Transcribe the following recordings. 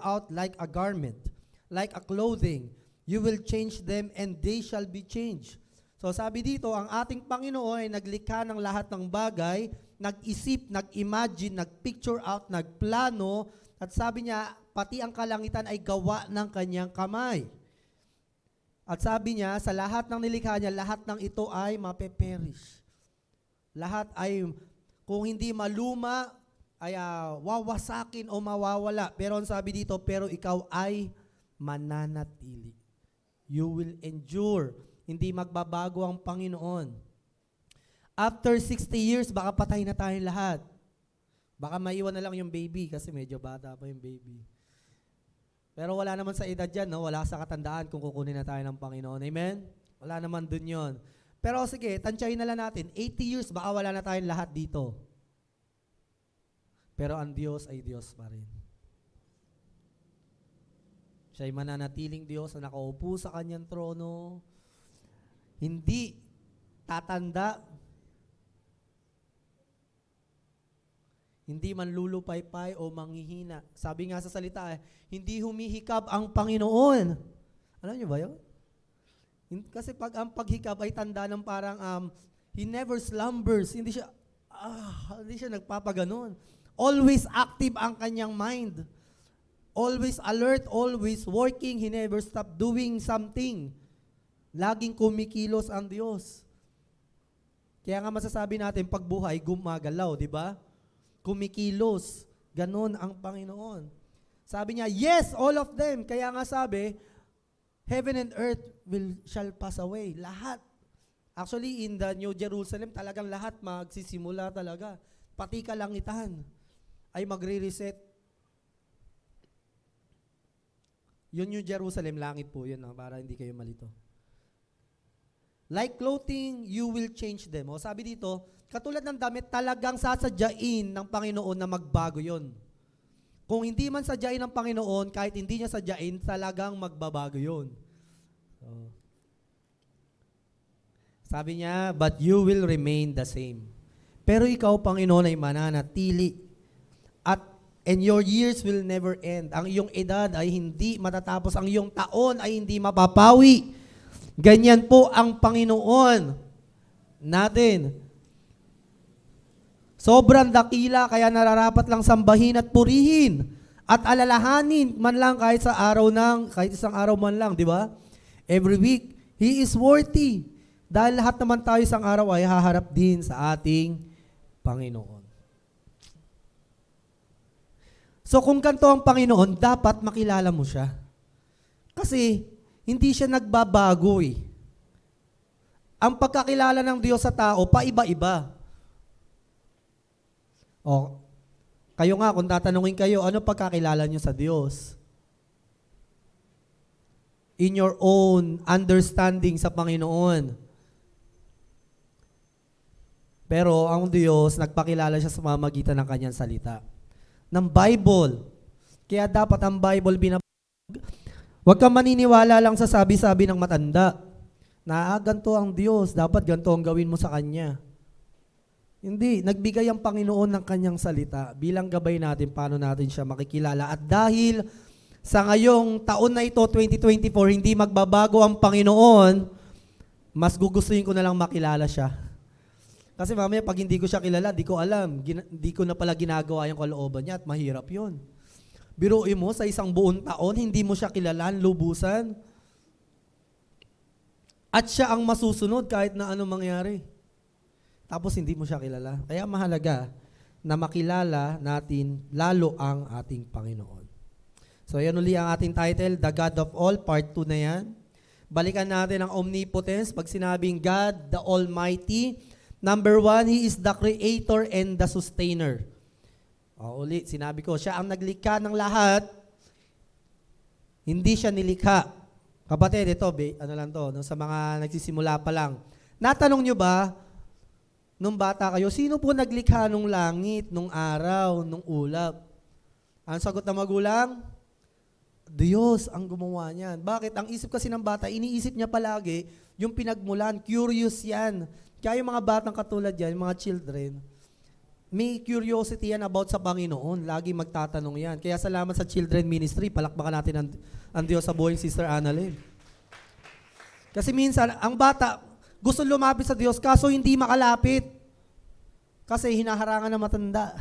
out like a garment, like a clothing. You will change them and they shall be changed. So sabi dito, ang ating Panginoon ay naglikha ng lahat ng bagay, nag-isip, nag-imagine, nag-picture out, nagplano, at sabi niya, pati ang kalangitan ay gawa ng kanyang kamay. At sabi niya, sa lahat ng nilikha niya, lahat ng ito ay mapeperish. Lahat ay, kung hindi maluma, ay wawasakin o mawawala. Pero ang sabi dito, pero ikaw ay mananatili. You will endure. Hindi magbabago ang Panginoon. After 60 years, baka patay na tayong lahat. Baka maiwan na lang yung baby kasi medyo bata pa yung baby. Pero wala naman sa edad dyan, no? Wala sa katandaan kung kukunin na tayo ng Panginoon. Amen? Wala naman dun yon. Pero sige, tansyahin na lang natin. 80 years, baka wala na tayong lahat dito. Pero ang Diyos ay Diyos pa rin. Siya'y mananatiling Diyos na nakaupo sa kanyang trono. Hindi tatanda. Hindi man lulupaypay o manghihina. Sabi nga sa salita, hindi humihikab ang Panginoon. Alam niyo ba yun? Kasi pag ang paghikab ay tanda ng parang he never slumbers. Hindi siya nagpapaganon. Always active ang kanyang mind. Always alert, always working. He never stop doing something. Laging kumikilos ang Diyos. Kaya nga masasabi natin, pagbuhay, gumagalaw, di ba? Kumikilos. Ganon ang Panginoon. Sabi niya, yes, all of them. Kaya nga sabi, heaven and earth shall pass away. Lahat. Actually, in the New Jerusalem, talagang lahat magsisimula talaga. Pati kalangitan ay magre-reset. Yun New Jerusalem, langit po yun, para hindi kayo malito. Like clothing, you will change them. O sabi dito, katulad ng damit, talagang sasadyain ng Panginoon na magbago yon. Kung hindi man sadyain ng Panginoon, kahit hindi niya sadyain, talagang magbabago yon. So, sabi niya, but you will remain the same. Pero ikaw, Panginoon, ay mananatili. And your years will never end. Ang iyong edad ay hindi matatapos. Ang iyong taon ay hindi mapapawi. Ganyan po ang Panginoon natin. Sobrang dakila, kaya nararapat lang sambahin at purihin. At alalahanin man lang kahit isang araw man lang, di ba? Every week, He is worthy. Dahil lahat naman tayo isang araw ay haharap din sa ating Panginoon. So kung ganito ang Panginoon, dapat makilala mo siya. Kasi hindi siya nagbabago eh. Ang pagkakilala ng Diyos sa tao, paiba-iba. O, kayo nga, kung tatanungin kayo, ano pagkakilala niyo sa Diyos? In your own understanding sa Panginoon. Pero ang Diyos, nagpakilala siya sa pamamagitan ng kanyang salita. Ng Bible. Kaya dapat ang Bible huwag kang maniniwala lang sa sabi-sabi ng matanda na ganito ang Diyos, dapat ganito ang gawin mo sa Kanya. Hindi. Nagbigay ang Panginoon ng Kanyang salita bilang gabay natin paano natin siya makikilala. At dahil sa ngayong taon na ito, 2024, hindi magbabago ang Panginoon, mas gugustuhin ko na lang makilala siya. Kasi mamaya, pag hindi ko siya kilala, di ko alam. Di ko na pala ginagawa yung kalooban niya at mahirap yun. Biruin mo, sa isang buong taon, hindi mo siya kilalaan, lubusan. At siya ang masusunod kahit na anong mangyari. Tapos hindi mo siya kilala. Kaya mahalaga na makilala natin lalo ang ating Panginoon. So yan uli ang ating title, The God of All, part 2 na yan. Balikan natin ang omnipotence. Pag sinabing God, the Almighty, number 1, He is the creator and the sustainer. Ulit, sinabi ko, siya ang naglikha ng lahat, hindi siya nilikha. Kapatid, ito, ano lang to, sa mga nagsisimula pa lang. Natanong nyo ba, nung bata kayo, sino po naglikha nung langit, nung araw, nung ulap? Ang sagot ng magulang, Diyos ang gumawa niyan. Bakit? Ang isip kasi ng bata, iniisip niya palagi, yung pinagmulan, curious yan. Kaya yung mga batang katulad yan, mga children, may curiosity yan about sa Panginoon. Lagi magtatanong yan. Kaya salamat sa children ministry. Palakpakan natin ang Diyos sa buhay ni Sister Annalyn. Kasi minsan, ang bata, gusto lumapit sa Diyos, kaso hindi makalapit. Kasi hinaharangan na matanda.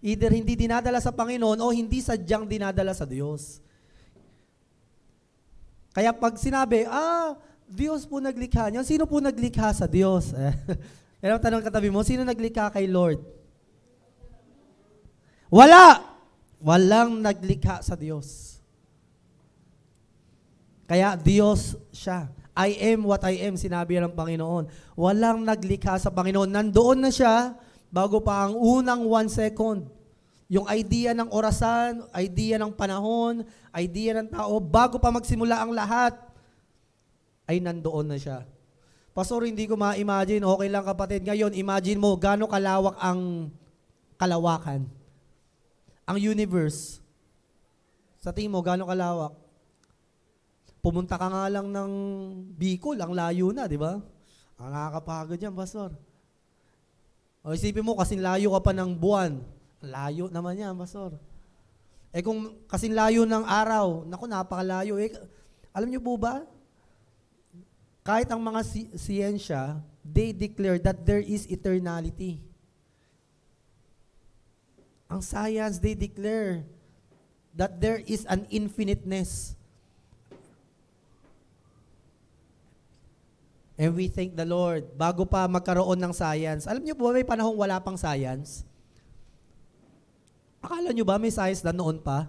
Either hindi dinadala sa Panginoon o hindi sadyang dinadala sa Diyos. Kaya pag sinabi, Diyos po naglikha niya. Sino po naglikha sa Diyos? Pero tanong katabi mo, sino naglikha kay Lord? Wala! Walang naglikha sa Diyos. Kaya Diyos siya. I am what I am, sinabi ng Panginoon. Walang naglikha sa Panginoon. Nandoon na siya bago pa ang unang 1 second. Yung idea ng orasan, idea ng panahon, idea ng tao, bago pa magsimula ang lahat, ay nandoon na siya. Pastor, hindi ko ma-imagine. Okay lang kapatid. Ngayon, imagine mo, gaano kalawak ang kalawakan. Ang universe. Sa tingin mo, gaano kalawak? Pumunta ka nga lang ng Bicol, ang layo na, di ba? Ang nakakapagod yan, Pastor. O isipin mo, kasing layo ka pa ng buwan. Layo naman yan, Pastor. Kung kasing layo ng araw, naku, napakalayo. Alam niyo po ba? Kahit ang mga siyensya, they declare that there is eternality. Ang science, they declare that there is an infiniteness. And we thank the Lord. Bago pa magkaroon ng science, alam niyo po ba may panahong wala pang science? Akala niyo ba may science na noon pa?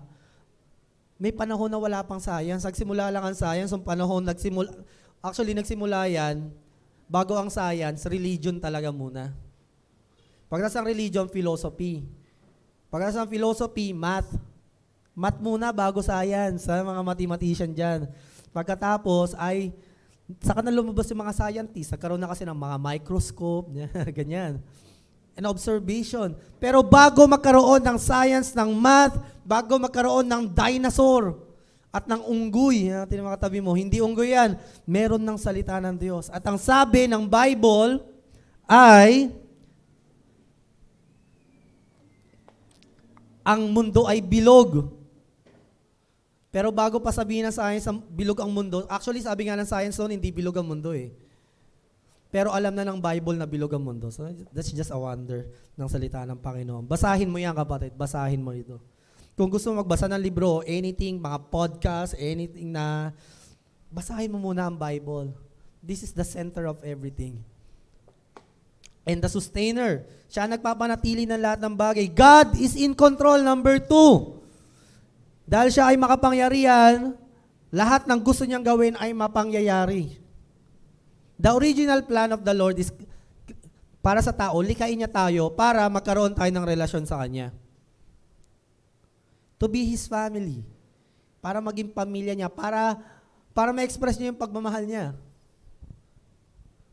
May panahon na wala pang science. Nagsimula lang ang science, ang panahon nagsimula yan, bago ang science, religion talaga muna. Pagkatapos ng religion, philosophy. Pagkatapos ng philosophy, math. Math muna bago science, sa mga mathematician dyan. Pagkatapos ay, saka na lumabas yung mga scientists, nagkaroon na kasi ng mga microscope, ganyan. And observation. Pero bago magkaroon ng science, ng math, bago magkaroon ng dinosaur, at ng unggoy, natin mga katabi mo, hindi unggoy yan, meron ng salita ng Diyos. At ang sabi ng Bible ay, ang mundo ay bilog. Pero bago pa sabihin ng science, bilog ang mundo, actually sabi nga ng science noon, hindi bilog ang mundo eh. Pero alam na ng Bible na bilog ang mundo. So that's just a wonder ng salita ng Panginoon. Basahin mo yan kapatid, basahin mo ito. Kung gusto mo magbasa ng libro, anything, mga podcast, anything na, basahin mo muna ang Bible. This is the center of everything. And the sustainer, siya nagpapanatili ng lahat ng bagay. God is in control, number 2. Dahil siya ay makapangyarihan, lahat ng gusto niyang gawin ay mapangyayari. The original plan of the Lord is para sa tao, likhain niya tayo para magkaroon tayo ng relasyon sa Kanya. To be His family. Para maging pamilya niya. Para ma-express niya yung pagmamahal niya.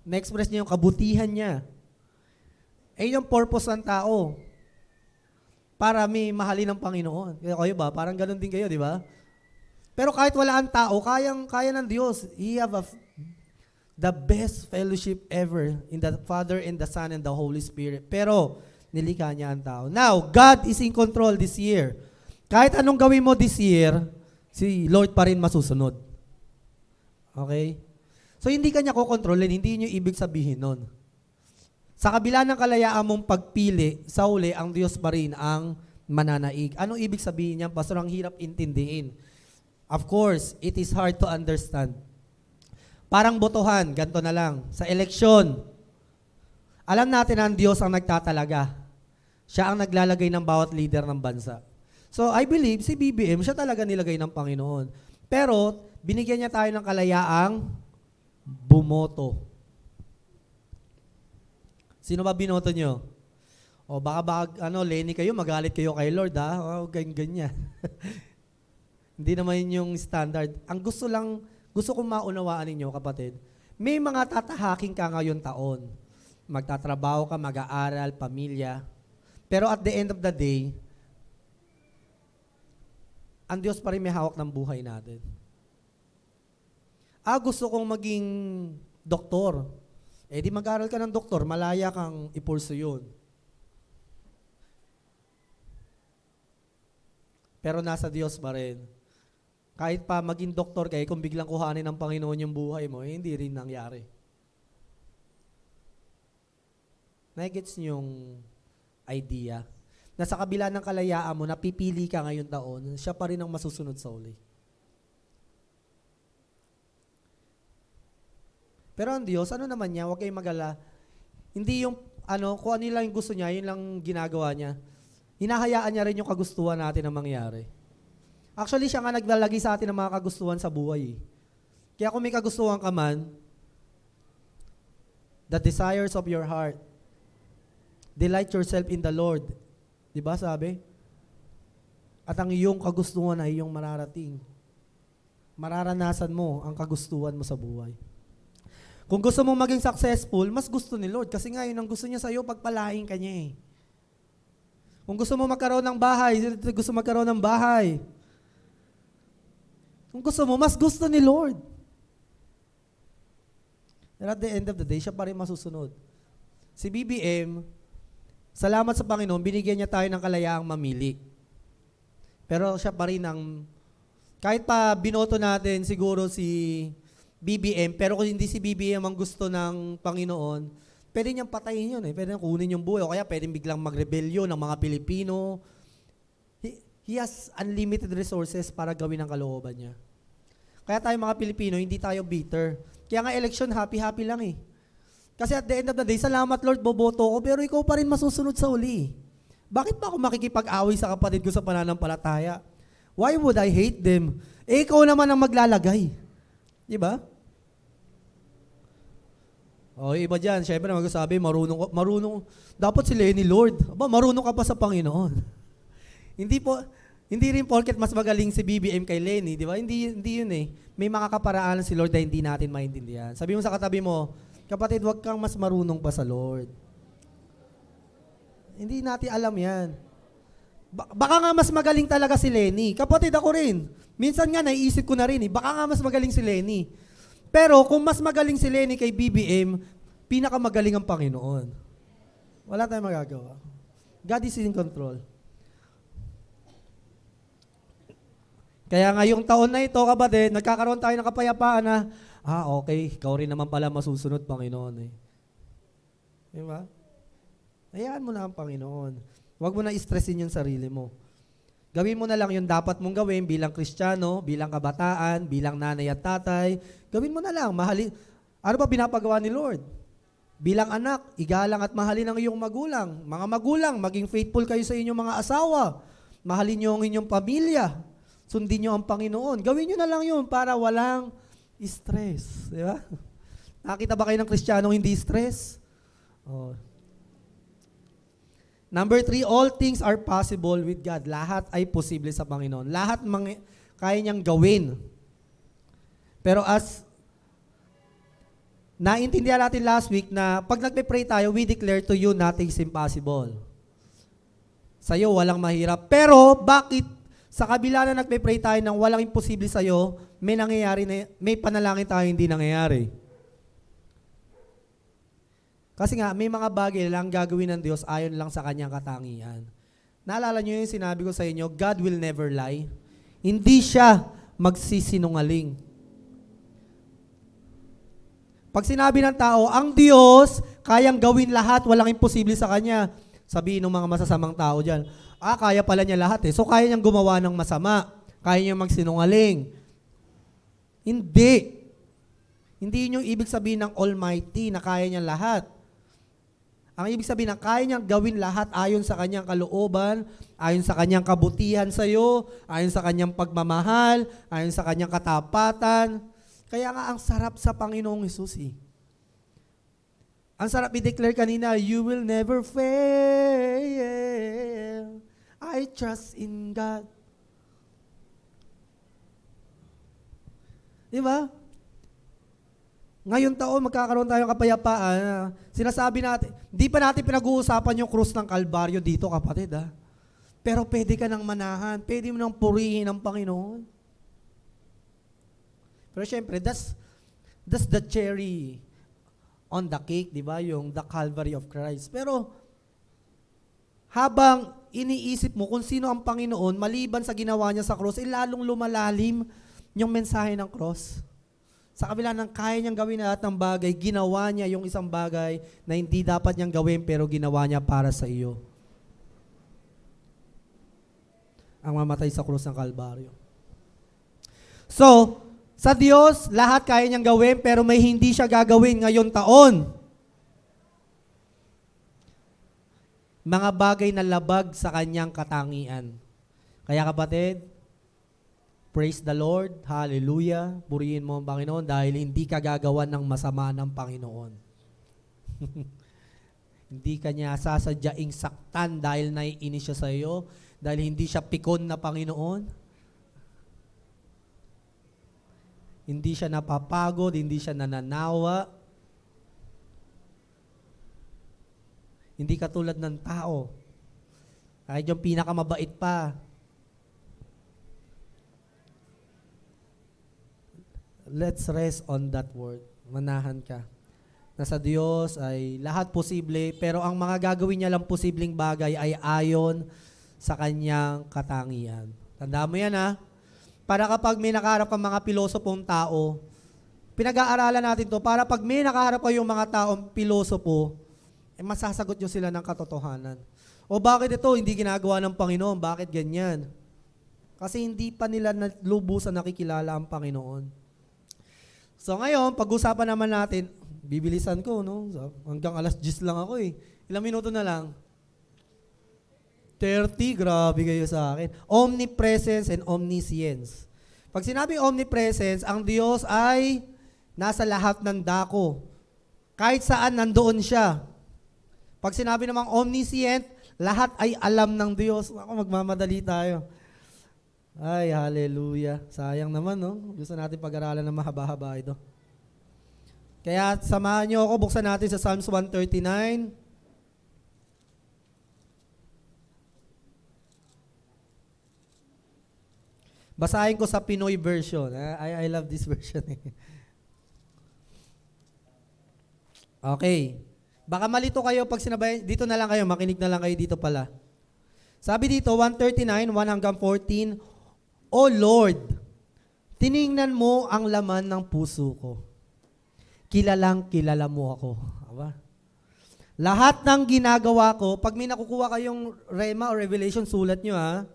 Ma-express niya yung kabutihan niya. Yung purpose ng tao. Para may mahalin ng Panginoon. Kayo ba? Parang ganun din kayo, di ba? Pero kahit wala ang tao, kaya ng Diyos. He have the best fellowship ever in the Father and the Son and the Holy Spirit. Pero, nilikha niya ang tao. Now, God is in control this year. Kahit anong gawin mo this year, si Lord pa rin masusunod. Okay? So, hindi ka niya kukontrolin, hindi niyo ibig sabihin nun. Sa kabila ng kalayaan mong pagpili, sa uli, ang Diyos pa rin ang mananaig. Anong ibig sabihin niya? Pastor, ang hirap intindihin. Of course, it is hard to understand. Parang botohan, ganito na lang. Sa eleksyon, alam natin ang Diyos ang nagtatalaga. Siya ang naglalagay ng bawat leader ng bansa. So, I believe, si BBM, siya talaga nilagay ng Panginoon. Pero, binigyan niya tayo ng kalayaang bumoto. Sino ba binoto niyo? O baka Lenny kayo, magalit kayo kay Lord, ha? O, ganyan. Hindi naman yun yung standard. Ang gusto kong maunawaan ninyo, kapatid, may mga tatahaking ka ngayon taon. Magtatrabaho ka, mag-aaral, pamilya. Pero at the end of the day, ang Diyos pa rin may hawak ng buhay natin. Gusto kong maging doktor. Di mag-aral ka ng doktor, malaya kang ipurso yun. pero nasa Diyos pa rin. Kahit pa maging doktor kayo, kung biglang kuhanin ng Panginoon yung buhay mo, hindi rin nangyari. Nagets niyo yung idea? Na sa kabila ng kalayaan mo, napipili ka ngayon taon, siya pa rin ang masusunod sa uli. Pero ang Diyos, ano naman niya, huwag kayong magala. Hindi yung, kung ano lang yung gusto niya, yun lang ginagawa niya. Hinahayaan niya rin yung kagustuhan natin na mangyari. Actually, siya nga naglalagay sa atin ng mga kagustuhan sa buhay. Kaya kung may kagustuhan ka man, the desires of your heart, delight yourself in the Lord. Diba sabi? At ang iyong kagustuhan ay iyong mararating. Mararanasan mo ang kagustuhan mo sa buhay. Kung gusto mong maging successful, mas gusto ni Lord. Kasi nga yun ang gusto niya sa iyo, pagpalain ka niya eh. Kung gusto mo magkaroon ng bahay, gusto magkaroon ng bahay. Kung gusto mo, mas gusto ni Lord. And at the end of the day, siya pa rin masusunod. Si BBM, salamat sa Panginoon, binigyan niya tayo ng kalayaang mamili. Pero siya pa rin ang, kahit pa binoto natin siguro si BBM, pero kung hindi si BBM ang gusto ng Panginoon, pwede niyang patayin yun eh. Pwede niyang kunin yung buhay. O kaya pwede biglang magrebelyo ng mga Pilipino. He has unlimited resources para gawin ang kalooban niya. Kaya tayo mga Pilipino, hindi tayo bitter. Kaya nga election, happy-happy lang eh. Kasi at the end of the day, salamat Lord, boboto ko, pero ikaw pa rin masusunod sa uli. Bakit pa ako makikipag-away sa kapatid ko sa pananampalataya? Why would I hate them? Eh, ikaw naman ang maglalagay. Di ba? O, iba dyan, syempre magsasabi, marunong, dapat si Lenny Lord. Aba, marunong ka pa sa Panginoon. Hindi rin porket mas magaling si BBM kay Lenny, di ba? Hindi yun eh. May mga kaparaanan si Lord na hindi natin maintindihan. Sabi mo sa katabi mo, kapatid, wag kang mas marunong pa sa Lord. Hindi natin alam yan. Baka nga mas magaling talaga si Lenny. Kapatid, ako rin. Minsan nga, naiisip ko na rin eh. Baka nga mas magaling si Lenny. Pero kung mas magaling si Lenny kay BBM, pinakamagaling ang Panginoon. Wala tayong magagawa. God is in control. Kaya ngayong taon na ito, kapatid, nagkakaroon tayo ng kapayapaan na, okay, ikaw rin naman pala masusunod, Panginoon eh. Diba? Hayaan mo na ang Panginoon. Huwag mo na stressin yung sarili mo. Gawin mo na lang yung dapat mong gawin bilang Kristiyano, bilang kabataan, bilang nanay at tatay. Gawin mo na lang. Ano ba pinapagawa ni Lord? Bilang anak, igalang at mahalin ang iyong magulang. Mga magulang, maging faithful kayo sa inyong mga asawa. Mahalin niyo ang inyong pamilya. Sundin niyo ang Panginoon. Gawin niyo na lang yun para walang stress. Di ba? Nakita ba kayo ng Kristiyanong hindi stress? Oh. Number 3, all things are possible with God. Lahat ay posible sa Panginoon. Lahat kaya niyang gawin. Pero as naintindihan natin last week na pag nagpe-pray tayo, we declare to you nothing is impossible. Sa'yo, walang mahirap. Pero bakit sa kabila na nagpe-pray tayo ng walang imposible sa'yo, may panalangin tayo hindi nangyayari? Kasi nga, may mga bagay lang gagawin ng Diyos ayon lang sa kanyang katangian. Naalala niyo yung sinabi ko sa inyo, God will never lie. Hindi siya magsisinungaling. Pag sinabi ng tao, ang Diyos, kayang gawin lahat, walang imposible sa Kanya. Sabihin ng mga masasamang tao dyan, kaya pala niya lahat eh. So kaya niyang gumawa ng masama. Kaya niyang magsinungaling. Hindi. Hindi yun yung ibig sabihin ng Almighty na kaya niya lahat. Ang ibig sabihin na kaya niyang gawin lahat ayon sa kanyang kalooban, ayon sa kanyang kabutihan sa iyo, ayon sa kanyang pagmamahal, ayon sa kanyang katapatan. Kaya nga ang sarap sa Panginoong Hesus eh. Ang sarap i-declare kanina, you will never fail. I trust in God. Di ba? Ngayon taon, magkakaroon tayo ng kapayapaan. Sinasabi natin, di pa natin pinag-uusapan yung krus ng Kalbaryo dito, kapatid. Pero pwede ka nang manahan, pwede mo nang purihin ang Panginoon. Pero syempre, that's the cherry on the cake, di ba? Yung the Calvary of Christ. Pero, habang iniisip mo kung sino ang Panginoon, maliban sa ginawa niya sa cross, lalong lumalalim yung mensahe ng cross. Sa kabila ng kaya niyang gawin lahat ng bagay, ginawa niya yung isang bagay na hindi dapat niyang gawin pero ginawa niya para sa iyo. Ang mamatay sa krus ng Kalbaryo. So, sa Diyos, lahat kaya niyang gawin pero may hindi siya gagawin ngayon taon. Mga bagay na labag sa kanyang katangian. Kaya kapatid, praise the Lord, hallelujah, purihin mo ang Panginoon dahil hindi ka gagawan ng masama ng Panginoon. Hindi ka niya sasadyaing saktan dahil naiinis siya sa iyo, dahil hindi siya pikon na Panginoon. Hindi siya napapagod, hindi siya nananawa. Hindi katulad ng tao. Kahit yung pinakamabait pa. Let's rest on that word. Manahan ka. Na sa Diyos ay lahat posible, pero ang mga gagawin niya lang posibleng bagay ay ayon sa kanyang katangian. Tandaan mo yan ha. Para kapag may nakaharap kang mga pilosopong tao, pinag-aaralan natin to, para pag may nakaharap kayong mga taong pilosopo, masasagot nyo sila ng katotohanan. O bakit ito hindi ginagawa ng Panginoon? Bakit ganyan? Kasi hindi pa nila lubusan nakikilala ang Panginoon. So ngayon, pag-usapan naman natin, bibilisan ko, no? So, hanggang alas 10 lang ako eh. Ilang minuto na lang? 30, grabe kayo sa akin. Omnipresence and omniscience. Pag sinabing omnipresence, ang Diyos ay nasa lahat ng dako. Kahit saan, nandoon siya. Pag sinabi namang omniscient, lahat ay alam ng Diyos. Ako, magmamadali tayo. Ay, hallelujah. Sayang naman, no? Gusto natin pag-aralan ng mahaba-haba ito. Kaya samahan niyo ako, buksan natin sa Psalms 139. Basahin ko sa Pinoy version. I love this version. Okay. Baka malito kayo pag sinabay, dito na lang kayo, makinig na lang kayo dito pala. Sabi dito, 139, 1 hanggang 14, O Lord, tiningnan mo ang laman ng puso ko. Kilalang kilala mo ako. Aba? Lahat ng ginagawa ko, pag may nakukuha kayong rema or revelation, sulat nyo ha.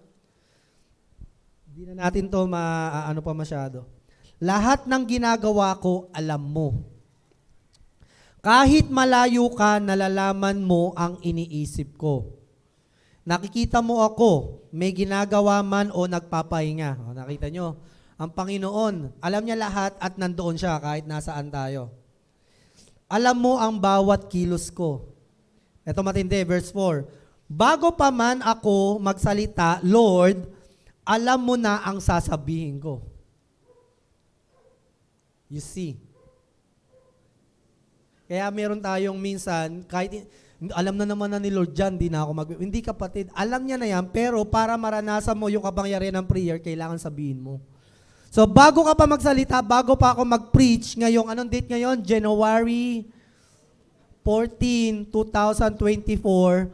Hindi na natin to maano pa masyado. Lahat ng ginagawa ko, alam mo. Kahit malayo ka, nalalaman mo ang iniisip ko. Nakikita mo ako, may ginagawa man o nagpapahinga. O, nakita nyo, ang Panginoon, alam niya lahat at nandoon siya kahit nasaan tayo. Alam mo ang bawat kilos ko. Ito matindi, verse 4. Bago pa man ako magsalita, Lord, alam mo na ang sasabihin ko. You see? Kaya meron tayong minsan, kahit alam na naman na ni Lord John, hindi kapatid, alam niya na yan, pero para maranasan mo yung kapangyarihan ng prayer, kailangan sabihin mo. So bago ka pa magsalita, bago pa ako mag-preach, ngayong, anong date ngayon? January 14, 2024,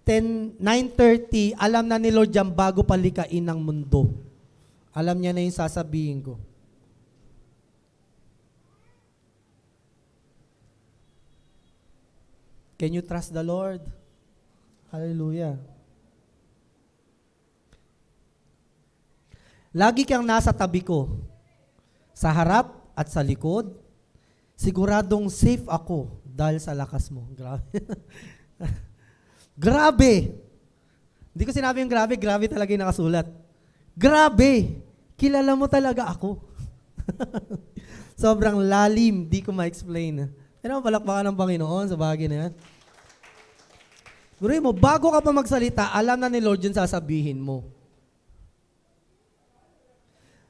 9:30, alam na ni Lord John bago palikain ng mundo. Alam niya na yung sasabihin ko. Can you trust the Lord? Hallelujah. Lagi kang nasa tabi ko, sa harap at sa likod, siguradong safe ako dahil sa lakas mo. Grabe. Grabe. Hindi ko sinabi yung grabe, grabe talaga yung nakasulat. Grabe. Kilala mo talaga ako. Sobrang lalim, di ko ma-explain. Pero palakpakan ng Panginoon sa bagay na yan. Guruin mo, bago ka pa magsalita, alam na ni Lord yung sasabihin mo.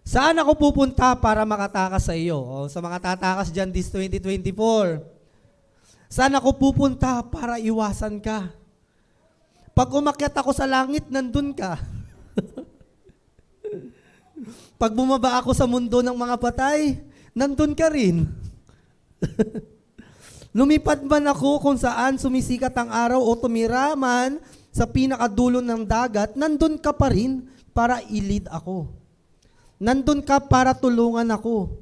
Saan ako pupunta para makatakas sa iyo? O, sa mga tatakas dyan this 2024. Saan ako pupunta para iwasan ka? Pag umakyat ako sa langit, nandun ka. Pag bumaba ako sa mundo ng mga patay, nandun ka rin. Lumipad man ako kung saan sumisikat ang araw o tumira man sa pinakadulo ng dagat, nandun ka pa rin para i-lead ako. Nandun ka para tulungan ako.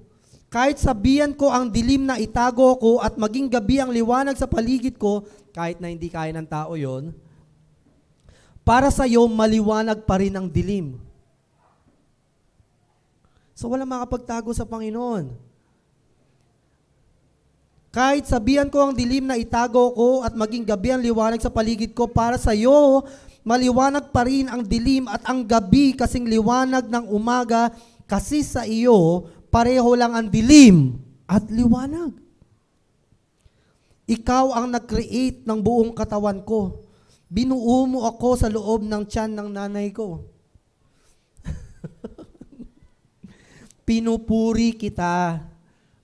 Kahit sabihan ko ang dilim na itago ko at maging gabi ang liwanag sa paligid ko, kahit na hindi kaya ng tao yon, para sa iyo maliwanag pa rin ang dilim. So wala makapagtago sa Panginoon. Kahit sabihan ko ang dilim na itago ko at maging gabi ang liwanag sa paligid ko, para sa iyo maliwanag pa rin ang dilim at ang gabi kasing liwanag ng umaga, kasi sa iyo pareho lang ang dilim at liwanag. Ikaw ang nag-create ng buong katawan ko. Binuo mo ako sa loob ng tiyan ng nanay ko. Pinupuri kita.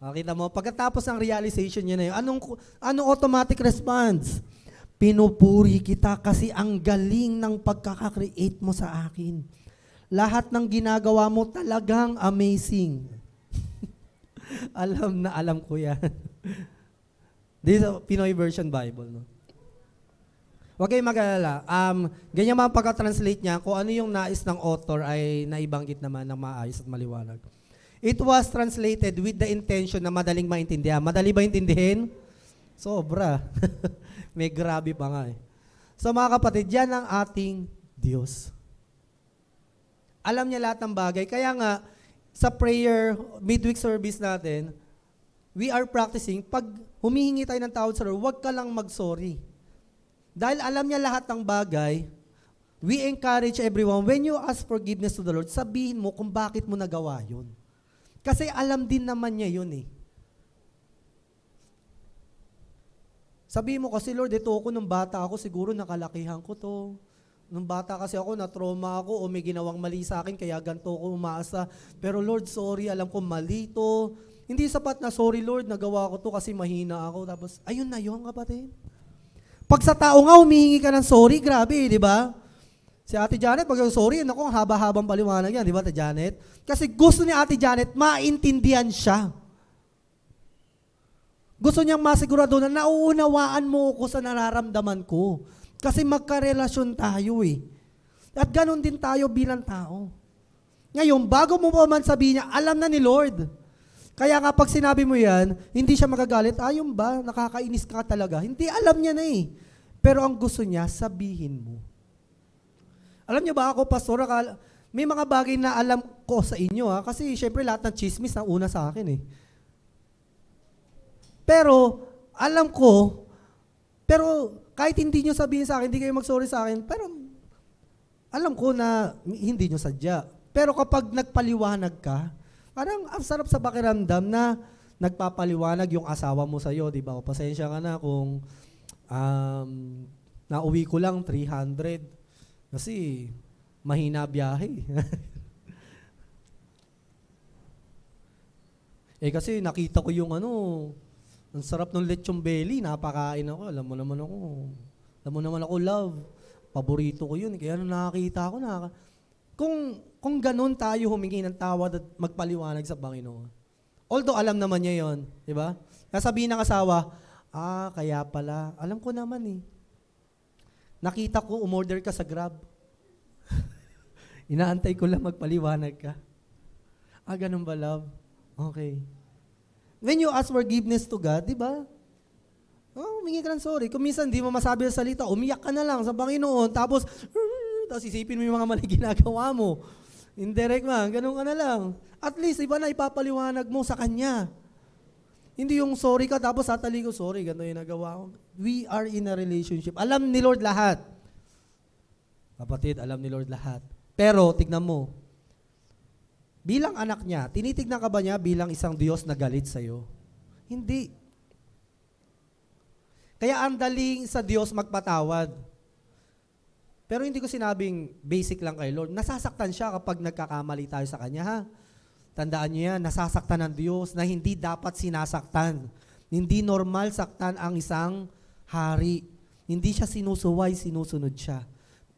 Kita mo, pagkatapos ng realization niya na yun, anong automatic response? Pinupuri kita kasi ang galing ng pagkaka-create mo sa akin. Lahat ng ginagawa mo talagang amazing. Alam na alam ko yan. This is Pinoy Version Bible. No? Huwag kayong mag-alala. Ganyan mga pagka-translate niya, kung ano yung nais ng author ay naibanggit naman ng maayos at maliwanag. It was translated with the intention na madaling maintindihan. Madali ba intindihin? Sobra. May grabe pa nga eh. So mga kapatid, yan ang ating Diyos. Alam niya lahat ng bagay. Kaya nga, sa prayer, midweek service natin, we are practicing, pag humihingi tayo ng tawad sa Lord, huwag ka lang mag-sorry. Dahil alam niya lahat ng bagay, we encourage everyone, when you ask forgiveness to the Lord, sabihin mo kung bakit mo nagawa yun. Kasi alam din naman niya yun eh. Sabihin mo kasi, Lord, ito ako nung bata ako, siguro nakalakihan ko to. Nung bata kasi ako, na-trauma ako o may ginawang mali sa akin, kaya ganito ako umaasa. Pero Lord, sorry, alam ko mali to. Hindi sapat na, sorry Lord, nagawa ko to kasi mahina ako. Tapos, ayun na yun, kapatid. Pag sa tao nga, humihingi ka ng sorry, grabe, di ba? Si Ate Janet, pag sorry, naku, ang haba-habang paliwanag yan, di ba, Ate Janet? Kasi gusto ni Ate Janet, maintindihan siya. Gusto niyang masigurado na nauunawaan mo ko sa nararamdaman ko. Kasi magkarelasyon tayo eh. At ganun din tayo bilang tao. Ngayon, bago mo pa man sabihin niya, alam na ni Lord. Kaya nga pag sinabi mo yan, hindi siya magagalit, ayun ba, nakakainis ka talaga. Hindi, alam niya na eh. Pero ang gusto niya, sabihin mo. Alam niyo ba ako, pastor, may mga bagay na alam ko sa inyo ha, kasi syempre lahat ng chismis na una sa akin eh. Pero, alam ko, pero kahit hindi nyo sabihin sa akin, hindi kayo mag-sorry sa akin, pero alam ko na hindi nyo sadya. Pero kapag nagpaliwanag ka, parang ang sarap sa pakiramdam na nagpapaliwanag yung asawa mo sa'yo, di ba? O pasensya ka na kung nauwi ko lang 300 kasi mahina biyahe. Kasi nakita ko yung ang sarap ng lechong belly, napakain ako. Alam mo naman ako, love. Paborito ko yun. Kaya nung nakakita ako, kung ganun tayo humingi ng tawad at magpaliwanag sa Panginoon. Although alam naman niya yun, di ba? Sasabihin ng asawa, kaya pala, alam ko naman eh. Nakita ko, umorder ka sa Grab. Inaantay ko lang magpaliwanag ka. Ganun ba, love? Okay. When you ask forgiveness to God, di ba? Humingi ka ng sorry. Kung minsan di mo masabi sa salita, umiyak ka na lang sa Panginoon, tapos isipin mo yung mga mali ginagawa mo. Indirect man, ganun ka na lang. At least, iba na ipapaliwanag mo sa Kanya. Hindi yung sorry ka, tapos satali ko, sorry, ganun yung nagawa ko. We are in a relationship. Alam ni Lord lahat. Kapatid, alam ni Lord lahat. Pero, tignan mo, bilang anak niya, tinitignan ka ba niya bilang isang Diyos na galit sa'yo? Hindi. Kaya ang daling sa Diyos magpatawad. Pero hindi ko sinabing basic lang kay Lord. Nasasaktan siya kapag nagkakamali tayo sa Kanya, ha? Tandaan niyo yan, nasasaktan ng Diyos na hindi dapat sinasaktan. Hindi normal saktan ang isang hari. Hindi siya sinusuway, sinusunod siya.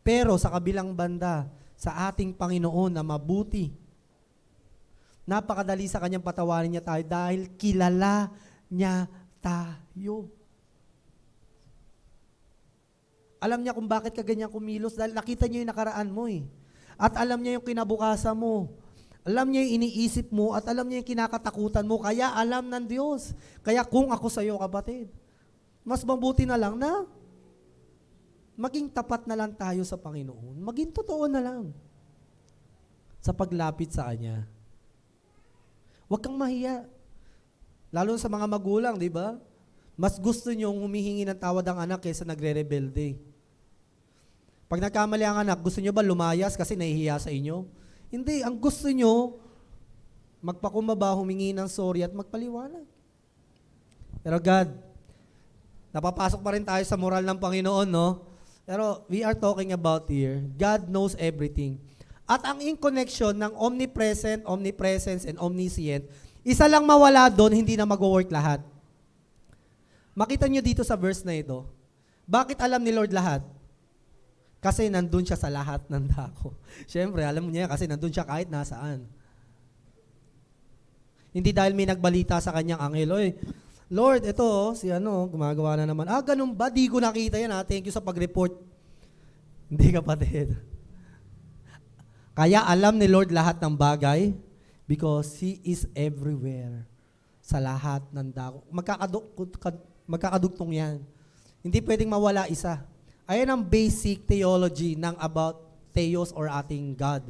Pero sa kabilang banda, sa ating Panginoon na mabuti, napakadali sa Kanyang patawarin niya tayo dahil kilala niya tayo. Alam niya kung bakit ka ganyan kumilos dahil nakita niya yung nakaraan mo eh. At alam niya yung kinabukasan mo. Alam niya yung iniisip mo at alam niya yung kinakatakutan mo. Kaya alam ng Diyos. Kaya kung ako sa iyo, kapatid, mas mabuti na lang na maging tapat na lang tayo sa Panginoon. Maging totoo na lang sa paglapit sa Kanya. Huwag kang mahiya. Lalo sa mga magulang, di ba? Mas gusto niyong humihingi ng tawad ang anak kaysa nagre-rebelde. Pag nagkamali ang anak, gusto niyo ba lumayas kasi nahihiya sa inyo? Hindi. Ang gusto niyo, magpakumbaba, humingi ng sorry at magpaliwanag. Pero God, napapasok pa rin tayo sa moral ng Panginoon, no? Pero we are talking about here, God knows everything. At ang in connection ng omnipresent, omnipresence, and omniscient, isa lang mawala doon, hindi na mag-work lahat. Makita nyo dito sa verse na ito, bakit alam ni Lord lahat? Kasi nandun siya sa lahat ng dako. Siyempre, alam niya kasi nandun siya kahit nasaan. Hindi dahil may nagbalita sa kanyang anghel, oy, Lord, ito, si gumagawa na naman. Ganun ba? Di ko nakita yan, Thank you sa pag-report. Hindi, kapatid. Kaya alam ni Lord lahat ng bagay because He is everywhere. Sa lahat ng dako. Magkakadugtong yan. Hindi pwedeng mawala isa. Ayan ang basic theology ng about Theos or ating God.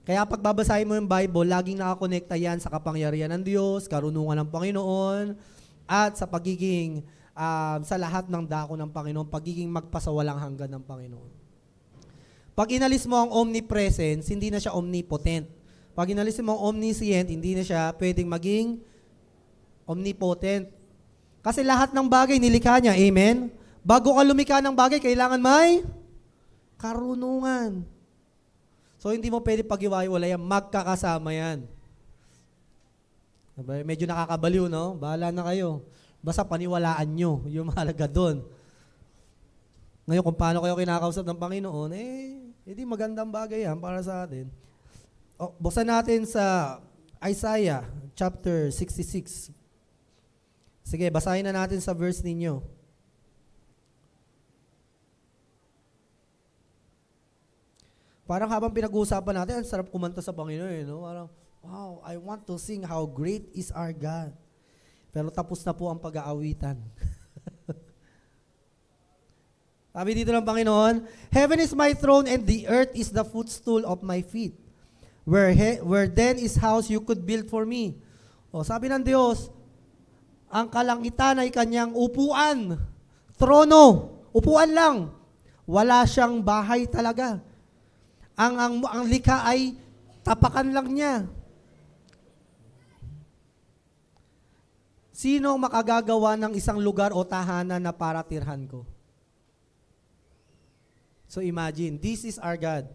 Kaya pag babasahin mo yung Bible, laging nakakonekta yan sa kapangyarihan ng Diyos, karunungan ng Panginoon, at sa pagiging, sa lahat ng dako ng Panginoon, pagiging magpasawalang hanggan ng Panginoon. Pag inalis mo ang omnipresence, hindi na siya omnipotent. Pag inalis mo ang omniscient, hindi na siya pwedeng maging omnipotent. Kasi lahat ng bagay nilikha niya, amen? Bago ka lumikha ng bagay, kailangan may karunungan. So, hindi mo pwede pag-iwalay yan, magkakasama yan. Medyo nakakabaliw, no? Bahala na kayo. Basta paniwalaan nyo, yung mahalaga doon. Ngayon, kung paano kayo kinakausap ng Panginoon, hindi magandang bagay yan para sa atin. Buksan natin sa Isaiah chapter 66. Sige, basahin na natin sa verse ninyo. Parang habang pinag-uusapan natin, ang sarap kumanta sa Panginoon. No? Parang, wow, I want to sing how great is our God. Pero tapos na po ang pag-aawitan. Sabi dito ng Panginoon, Heaven is my throne and the earth is the footstool of my feet. Where then is house you could build for me. Sabi ng Diyos, ang kalangitan ay kanyang upuan. Trono. Upuan lang. Wala siyang bahay talaga. Ang likha ay tapakan lang niya. Sino ang makagagawa ng isang lugar o tahanan na para tirhan ko? So imagine, this is our God.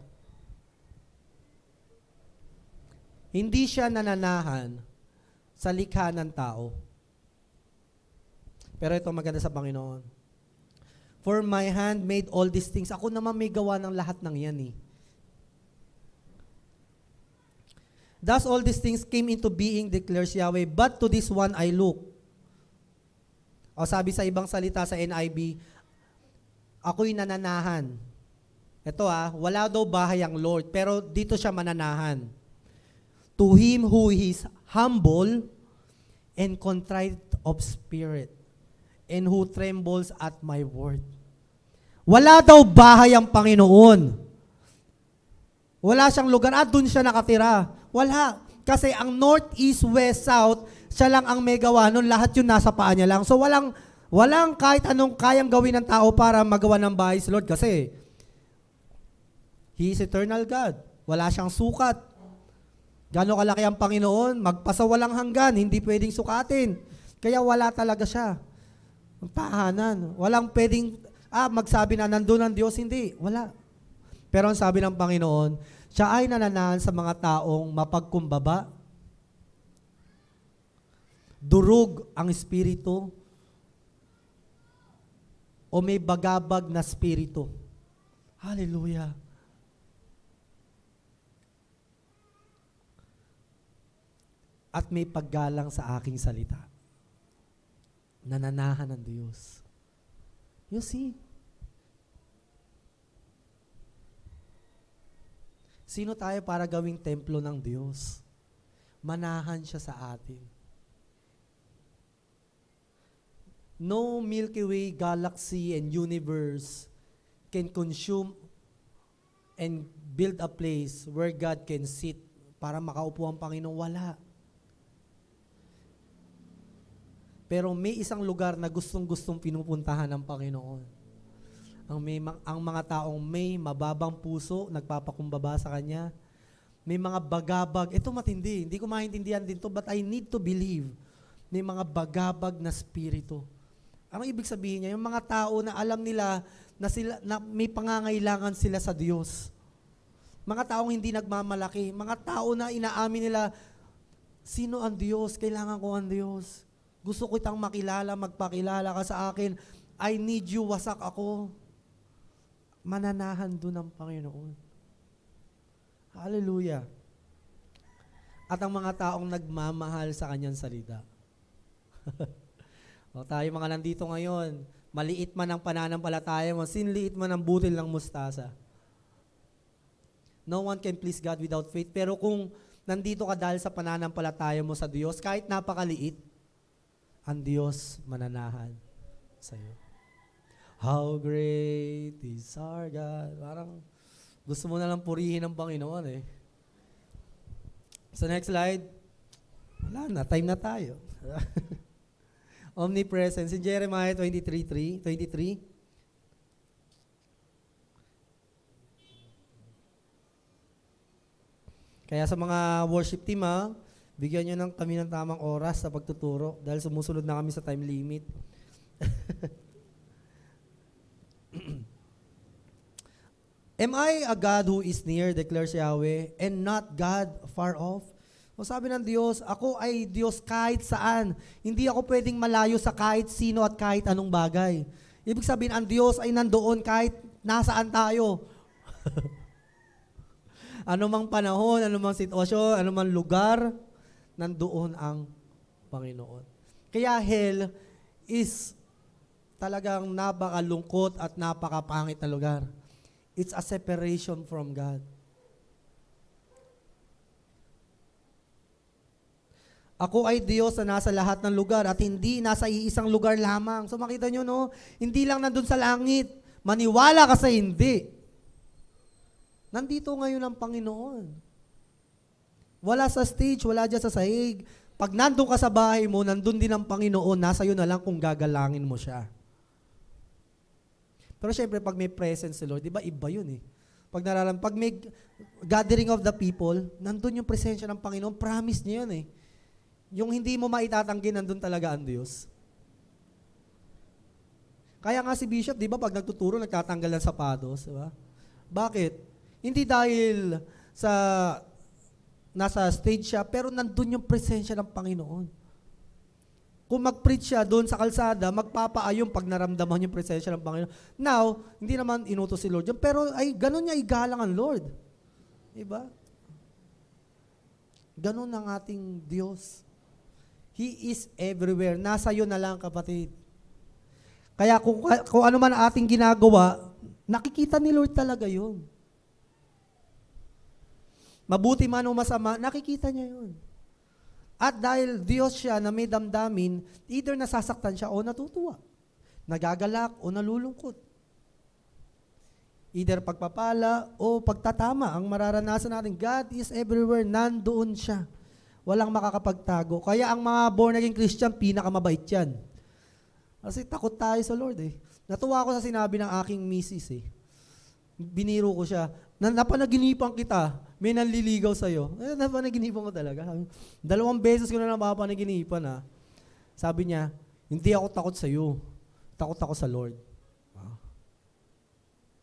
Hindi siya nananahan sa likha ng tao. Pero ito maganda sa Panginoon. For my hand made all these things. Ako naman may gawa ng lahat ng yan eh. Thus all these things came into being, declares Yahweh, but to this one I look. Sabi sa ibang salita sa NIV, ako'y nananahan. Ito wala daw bahay ang Lord, pero dito siya mananahan. To him who is humble and contrite of spirit, and who trembles at my word. Wala daw bahay ang Panginoon. Wala siyang lugar, doon siya nakatira. Wala. Kasi ang north, east, west, south, siya lang ang may gawa nun. Lahat yun nasa paa niya lang. So walang kahit anong kayang gawin ng tao para magawa ng bahay si Lord. Kasi He is eternal God. Wala siyang sukat. Gano'ng kalaki ang Panginoon, magpasawalang hanggan, hindi pwedeng sukatin. Kaya wala talaga siya. Ang tahanan. Walang pwedeng, magsabi na nandun ang Diyos, hindi. Wala. Pero ang sabi ng Panginoon, siya ay nananahan sa mga taong mapagkumbaba, durog ang espiritu, o may bagabag na espiritu. Hallelujah. At may paggalang sa aking salita. Nananahan ng Diyos. You see? Sino tayo para gawing templo ng Diyos? Manahan siya sa atin. No Milky Way, galaxy, and universe can consume and build a place where God can sit para makaupo ang Panginoon. Wala. Pero may isang lugar na gustong-gustong pinupuntahan ng Panginoon. Ang mga taong may mababang puso, nagpapakumbaba sa Kanya. May mga bagabag. Ito matindi. Hindi ko maintindihan din to, but I need to believe. May mga bagabag na spirito. Ano ibig sabihin niya? Yung mga tao na alam nila na may pangangailangan sila sa Diyos. Mga taong hindi nagmamalaki. Mga tao na inaamin nila, sino ang Diyos? Kailangan ko ang Diyos. Gusto ko itang makilala, magpakilala ka sa akin. I need you, wasak ako. Mananahan doon ang Panginoon. Hallelujah. At ang mga taong nagmamahal sa Kanyang salita. O tayo mga nandito ngayon, maliit man ang pananampalataya mo, sinliit man ang butil ng mustasa. No one can please God without faith. Pero kung nandito ka dahil sa pananampalataya mo sa Diyos, kahit napakaliit, ang Diyos mananahan sa iyo. How great is our God. Parang gusto mo na lang purihin ng Panginoon eh. So next slide. Wala na, time na tayo. Omnipresence. In Jeremiah 23. Kaya sa mga worship team bigyan nyo ng kami ng tamang oras sa pagtuturo dahil sumusunod na kami sa time limit. Am I a God who is near, declares Yahweh, and not God far off? O sabi ng Diyos, ako ay Diyos kahit saan. Hindi ako pwedeng malayo sa kahit sino at kahit anong bagay. Ibig sabihin, ang Diyos ay nandoon kahit nasaan tayo. Anumang panahon, anumang sitwasyon, anumang lugar, nandoon ang Panginoon. Kaya hell is talagang napakalungkot at napakapangit na lugar. It's a separation from God. Ako ay Diyos na nasa lahat ng lugar at hindi nasa iisang lugar lamang. So makita nyo, no? Hindi lang nandun sa langit. Maniwala ka sa hindi. Nandito ngayon ang Panginoon. Wala sa stage, wala dyan sa sahig. Pag nandun ka sa bahay mo, nandun din ang Panginoon. Nasa iyo na lang kung gagalangin mo siya. Pero syempre, pag may presence si Lord, di ba iba yun eh. Pag may gathering of the people, nandun yung presensya ng Panginoon. Promise niya yun eh. Yung hindi mo maitatanggi, nandun talaga ang Diyos. Kaya nga si Bishop, di ba, pag nagtuturo, nagtatanggal ng sapatos, di ba? Bakit? Hindi dahil nasa stage siya, pero nandun yung presensya ng Panginoon. Kung mag-preach siya doon sa kalsada, magpapaayong pag naramdaman yung presensya ng Panginoon. Now, hindi naman inutos si Lord yan, pero ay ganun niya igalang ang Lord. Diba? Ganun ang ating Diyos. He is everywhere. Nasa iyo na lang, kapatid. Kaya kung ano man ating ginagawa, nakikita ni Lord talaga yun. Mabuti man o masama, nakikita niya yun. At dahil Diyos siya na may damdamin, either nasasaktan siya o natutuwa. Nagagalak o nalulungkot. Either pagpapala o pagtatama ang mararanasan natin. God is everywhere, nandoon siya. Walang makakapagtago. Kaya ang mga born-again Christian, pinakamabait yan. Kasi takot tayo sa Lord eh. Natuwa ako sa sinabi ng aking misis eh. Biniro ko siya, napanaginipan kita, may nanliligaw sa'yo. Napanaginipan ko talaga. 2 beses ko na napapanaginipan Sabi niya, hindi ako takot sa'yo. Takot ako sa Lord.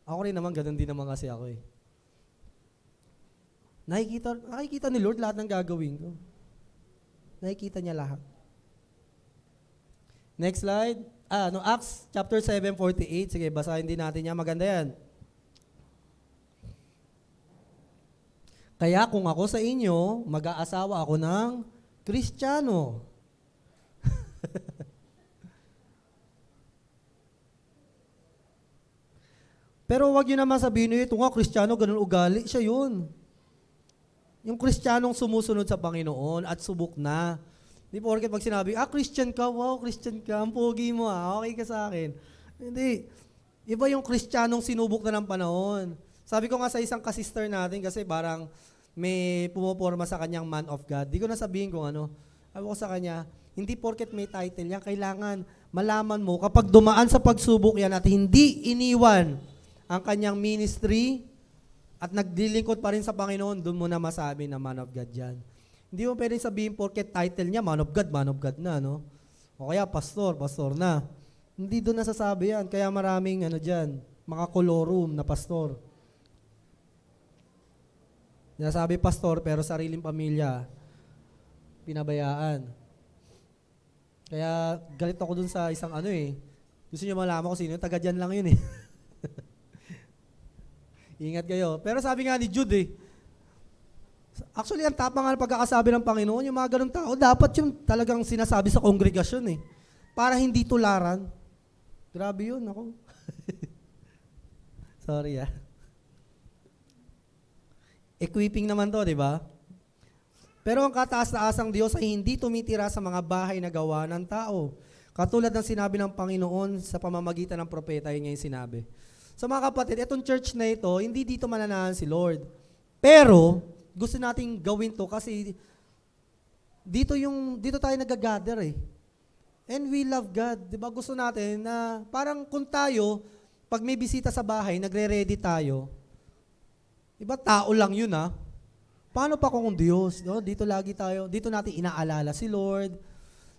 Ako rin naman, ganun din naman kasi ako eh. Nakikita ni Lord lahat ng gagawin ko. Nakikita niya lahat. Next slide. Acts chapter 7:48. Sige, basahin din natin yan. Maganda yan. Kaya kung ako sa inyo, mag-aasawa ako ng Kristiyano. Pero wag yun naman sabihin nyo, ito nga, Kristiyano, ganun ugali. Siya yun. Yung Kristiyanong sumusunod sa Panginoon at subok na. Di porket pag sinabi, Christian ka, wow, Christian ka, ang pogi mo okay ka sa akin. Hindi. Iba yung Kristiyanong sinubok na ng panahon. Sabi ko nga sa isang kasister natin, kasi parang may pumoporma sa kanyang man of God. Di ko na sabihin kung ano. Sabi ko sa kanya, hindi porket may title yan, kailangan malaman mo, kapag dumaan sa pagsubok yan at hindi iniwan ang kanyang ministry at naglilingkod pa rin sa Panginoon, doon mo na masabi na man of God yan. Hindi mo pwedeng sabihin porket title niya, man of God na, no? O kaya pastor na. Hindi doon nasasabi yan. Kaya maraming dyan, mga kolorum na pastor. Nasabi pastor, pero sariling pamilya, pinabayaan. Kaya galit ako dun sa isang gusto niyo malaman ko sino, taga dyan lang yun Ingat kayo. Pero sabi nga ni Jude actually, ang tapang nga pagkakasabi ng Panginoon, yung mga ganun tao, dapat yung talagang sinasabi sa kongregasyon para hindi tularan. Grabe yun, ako. Sorry Equipping naman to, di ba? Pero ang kataas-taasang Diyos ay hindi tumitira sa mga bahay na gawa ng tao. Katulad ng sinabi ng Panginoon sa pamamagitan ng propeta, yun nga yung sinabi. So mga kapatid, itong church na ito, hindi dito mananahan si Lord. Pero, gusto nating gawin to kasi dito tayo nag-gather And we love God. Diba? Gusto natin na parang kung tayo, pag may bisita sa bahay, nagre-ready tayo. Diba? Tao lang yun Paano pa kung Diyos? No? Dito lagi tayo, dito natin inaalala si Lord.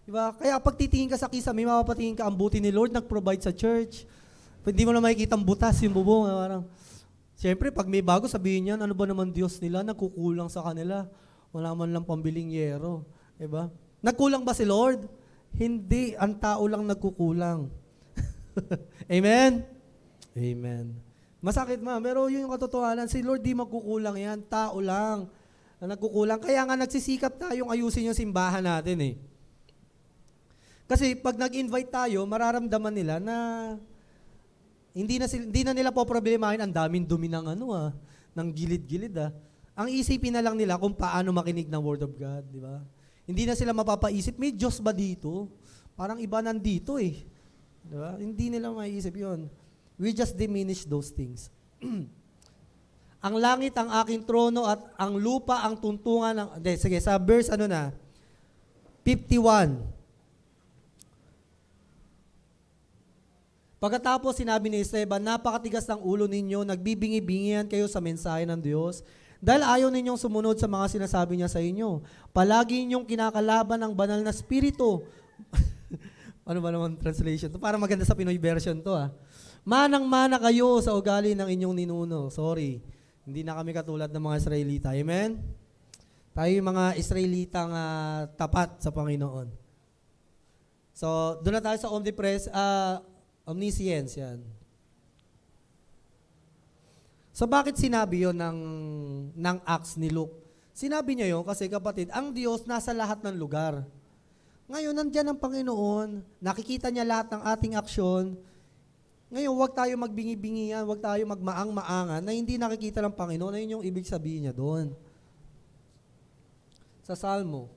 Diba? Kaya pag titingin ka sa kisame, mapapatingin ka ang buti ni Lord, nag-provide sa church. Hindi mo na makikita butas yung bubong. Siyempre, pag may bago, sabihin niyan, ano ba naman Diyos nila? Nagkukulang sa kanila. Wala man lang pambiling yero. Diba? Nagkulang ba si Lord? Hindi. Ang tao lang nagkukulang. Amen? Amen. Masakit pero yun yung katotohanan. Si Lord di magkukulang yan. Tao lang na nagkukulang. Kaya nga nagsisikap tayong ayusin yung simbahan natin Kasi pag nag-invite tayo, mararamdaman nila na hindi na nila poproblemahin ang daming dumi ng ng gilid-gilid Ang isipin na lang nila kung paano makinig ng Word of God, di ba? Hindi na sila mapapaisip, may Diyos ba dito? Parang iba nandito Di ba? Hindi nila maiisip yon. We just diminish those things. Ang langit ang aking trono at ang lupa ang tuntungan ng... Sige, sa verse 51. Pagkatapos sinabi ni Esteban, napakatigas ng ulo ninyo, nagbibingi-bingihan kayo sa mensahe ng Diyos, dahil ayaw ninyong sumunod sa mga sinasabi niya sa inyo. Palagi ninyong kinakalaban ng banal na spirito. Ano ba naman translation? Para maganda sa Pinoy version to Manang-mana kayo sa ugali ng inyong ninuno. Sorry, hindi na kami katulad ng mga Israelita. Amen? Tayo yung mga Israelitang tapat sa Panginoon. So, doon na tayo sa omniscience yan. So bakit sinabi yon ng Acts ni Luke? Sinabi niya yon kasi kapatid, ang Diyos nasa lahat ng lugar. Ngayon, nandiyan ang Panginoon, nakikita niya lahat ng ating aksyon. Ngayon, huwag tayo magbingi-bingian, huwag tayo magmaang-maangan na hindi nakikita ng Panginoon. Na yun yung ibig sabihin niya doon. Sa Salmo.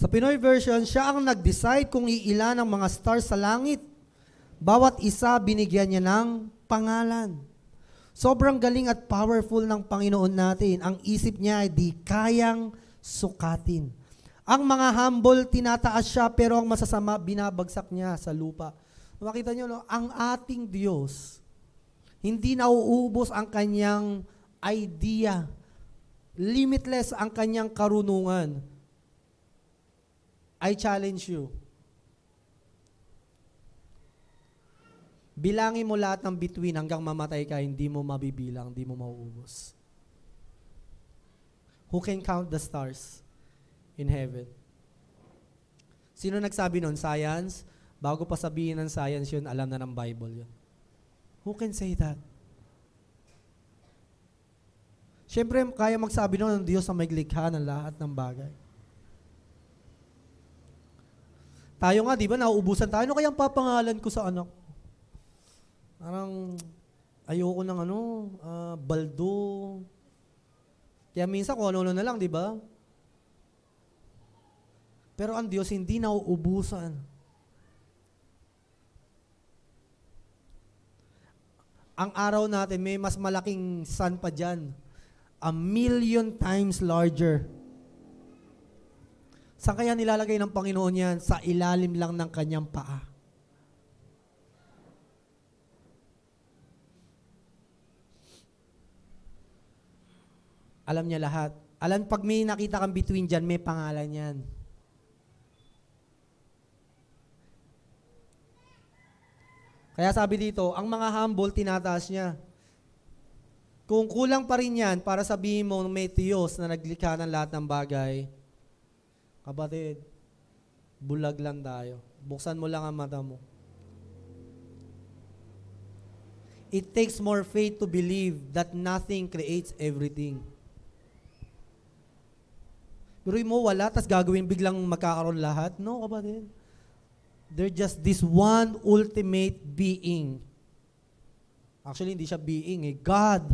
Sa Pinoy version, siya ang nag-decide kung iilan ang mga stars sa langit. Bawat isa binigyan niya ng pangalan. Sobrang galing at powerful ng Panginoon natin. Ang isip niya ay di kayang sukatin. Ang mga humble, tinataas siya, pero ang masasama, binabagsak niya sa lupa. Makita niyo, ang ating Diyos, hindi nauubos ang kanyang idea. Limitless ang kanyang karunungan. I challenge you. Bilangin mo lahat ng bituin hanggang mamatay ka, hindi mo mabibilang, hindi mo mauubos. Who can count the stars in heaven? Sino nagsabi nun? Science? Bago pa sabihin ng science yun, alam na ng Bible yun. Who can say that? Siyempre, kaya magsabi noon ng Diyos na may likha ng lahat ng bagay. Tayo nga, di ba, nauubusan tayo. Ano kayang papangalan ko sa anak? Parang, ayoko ng baldo. Kaya minsan, kung ano-ano na lang, di ba? Pero ang Diyos hindi nauubusan. Ang araw natin, may mas malaking sun pa dyan. 1,000,000 times larger. Saan kaya nilalagay ng Panginoon yan? Sa ilalim lang ng kanyang paa. Alam niya lahat. Alam, pag may nakita kang between dyan, may pangalan yan. Kaya sabi dito, ang mga humble, tinataas niya. Kung kulang pa rin yan, para sabihin mo may Diyos na naglikha ng lahat ng bagay, kapatid, bulag lang tayo. Buksan mo lang ang mata mo. It takes more faith to believe that nothing creates everything. Pero mo wala, tas gagawin biglang magkakaroon lahat? No, kapatid. They're just this one ultimate being. Actually, hindi siya being, God.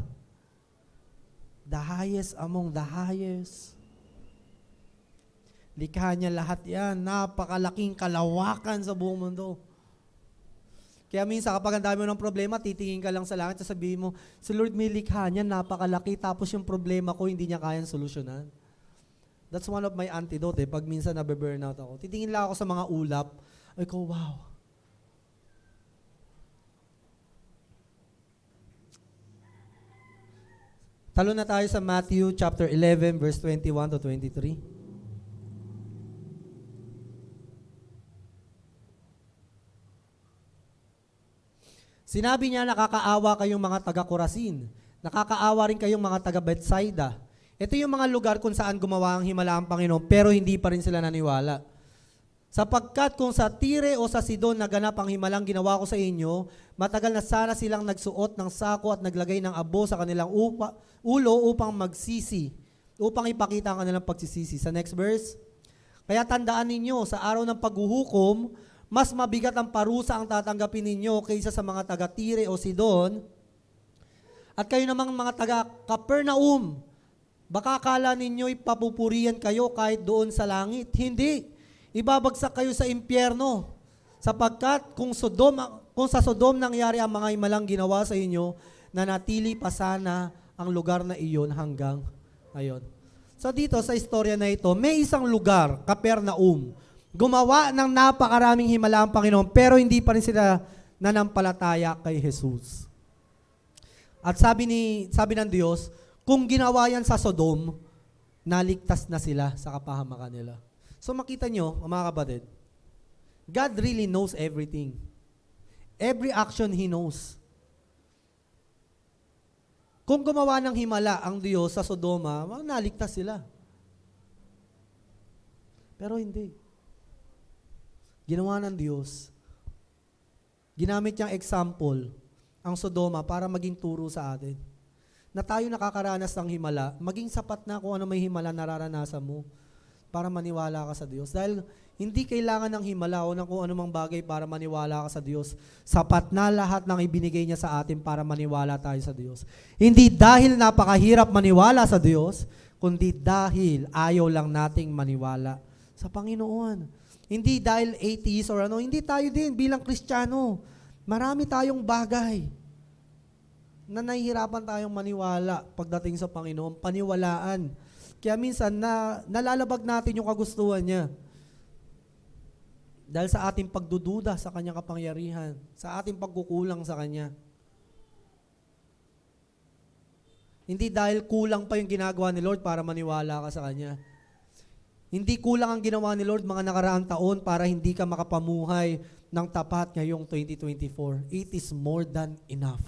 The highest among the highest. Likha niya lahat yan. Napakalaking kalawakan sa buong mundo. Kaya minsan kapag ang dami mo ng problema, titingin ka lang sa langit, sasabihin mo, si Lord may likha niya, napakalaki, tapos yung problema ko, hindi niya kayang solusyonan. That's one of my antidote. Pag minsan nabe-burnout ako, titingin lang ako sa mga ulap, ay ko, wow. Talo na tayo sa Matthew chapter 11, verse 21 to 23. Sinabi niya, nakakaawa kayong mga taga-Corazin. Nakakaawa rin kayong mga taga-Bethsaida. Ito yung mga lugar kung saan gumawa ang himala ang Panginoon, pero hindi pa rin sila naniwala. Sapagkat kung sa Tire o sa Sidon naganap ang himalang ginawa ko sa inyo, matagal na sana silang nagsuot ng sako at naglagay ng abo sa kanilang ulo upang magsisi, upang ipakita ang kanilang pagsisisi. Sa next verse, kaya tandaan ninyo, sa araw ng paghuhukom, mas mabigat ang parusa ang tatanggapin ninyo kaysa sa mga taga-Tire o Sidon. At kayo namang mga taga-Capernaum, baka akala ninyo ipapupurihan kayo kahit doon sa langit. Hindi. Ibabagsak kayo sa impyerno. Sapagkat kung sa Sodom nangyari ang mga himalang ginawa sa inyo, nanatili pa sana ang lugar na iyon hanggang ngayon. So dito sa istorya na ito, may isang lugar, Capernaum, gumawa ng napakaraming himala ang Panginoon, pero hindi pa rin sila nanampalataya kay Jesus. At sabi ng Diyos, kung ginawa yan sa Sodom, naligtas na sila sa kapahamakan nila. So makita nyo, mga kapatid, God really knows everything. Every action He knows. Kung gumawa ng himala ang Diyos sa Sodoma, naligtas sila. Pero hindi. Ginawa ng Diyos, ginamit niyang example ang Sodoma para maging turo sa atin. Na tayo nakakaranas ng himala, maging sapat na kung ano may himala nararanasan mo para maniwala ka sa Diyos. Dahil hindi kailangan ng himala o ng kung anumang bagay para maniwala ka sa Diyos. Sapat na lahat ng ibinigay niya sa atin para maniwala tayo sa Diyos. Hindi dahil napakahirap maniwala sa Diyos, kundi dahil ayaw lang nating maniwala sa Panginoon. Hindi dahil atheist or hindi tayo din bilang Kristiyano. Marami tayong bagay na nahihirapan tayong maniwala pagdating sa Panginoon, paniwalaan. Kaya minsan, nalalabag natin yung kagustuhan niya. Dahil sa ating pagdududa sa kanyang kapangyarihan, sa ating pagkukulang sa kanya. Hindi dahil kulang pa yung ginagawa ni Lord para maniwala ka sa kanya. Hindi kulang ang ginawa ni Lord mga nakaraang taon para hindi ka makapamuhay ng tapat ngayong 2024. It is more than enough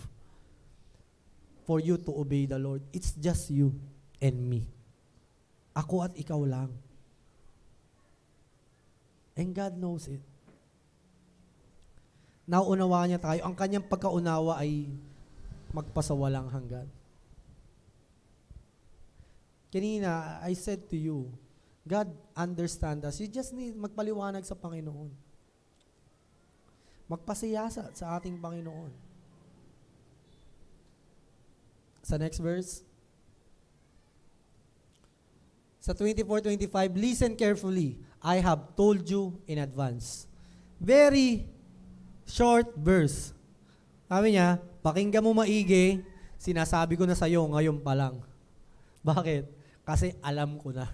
for you to obey the Lord. It's just you and me. Ako at ikaw lang. And God knows it. Nauunawa niya tayo. Ang kanyang pagkaunawa ay magpasawalang hanggan. Kanina, I said to you, God understand us. You just need magpaliwanag sa Panginoon. Magpasiyasa sa ating Panginoon. Sa next verse. Sa 24-25, listen carefully. I have told you in advance. Very short verse. Sabi niya, pakinggan mo maigi, sinasabi ko na sa'yo ngayon pa lang. Bakit? Kasi alam ko na.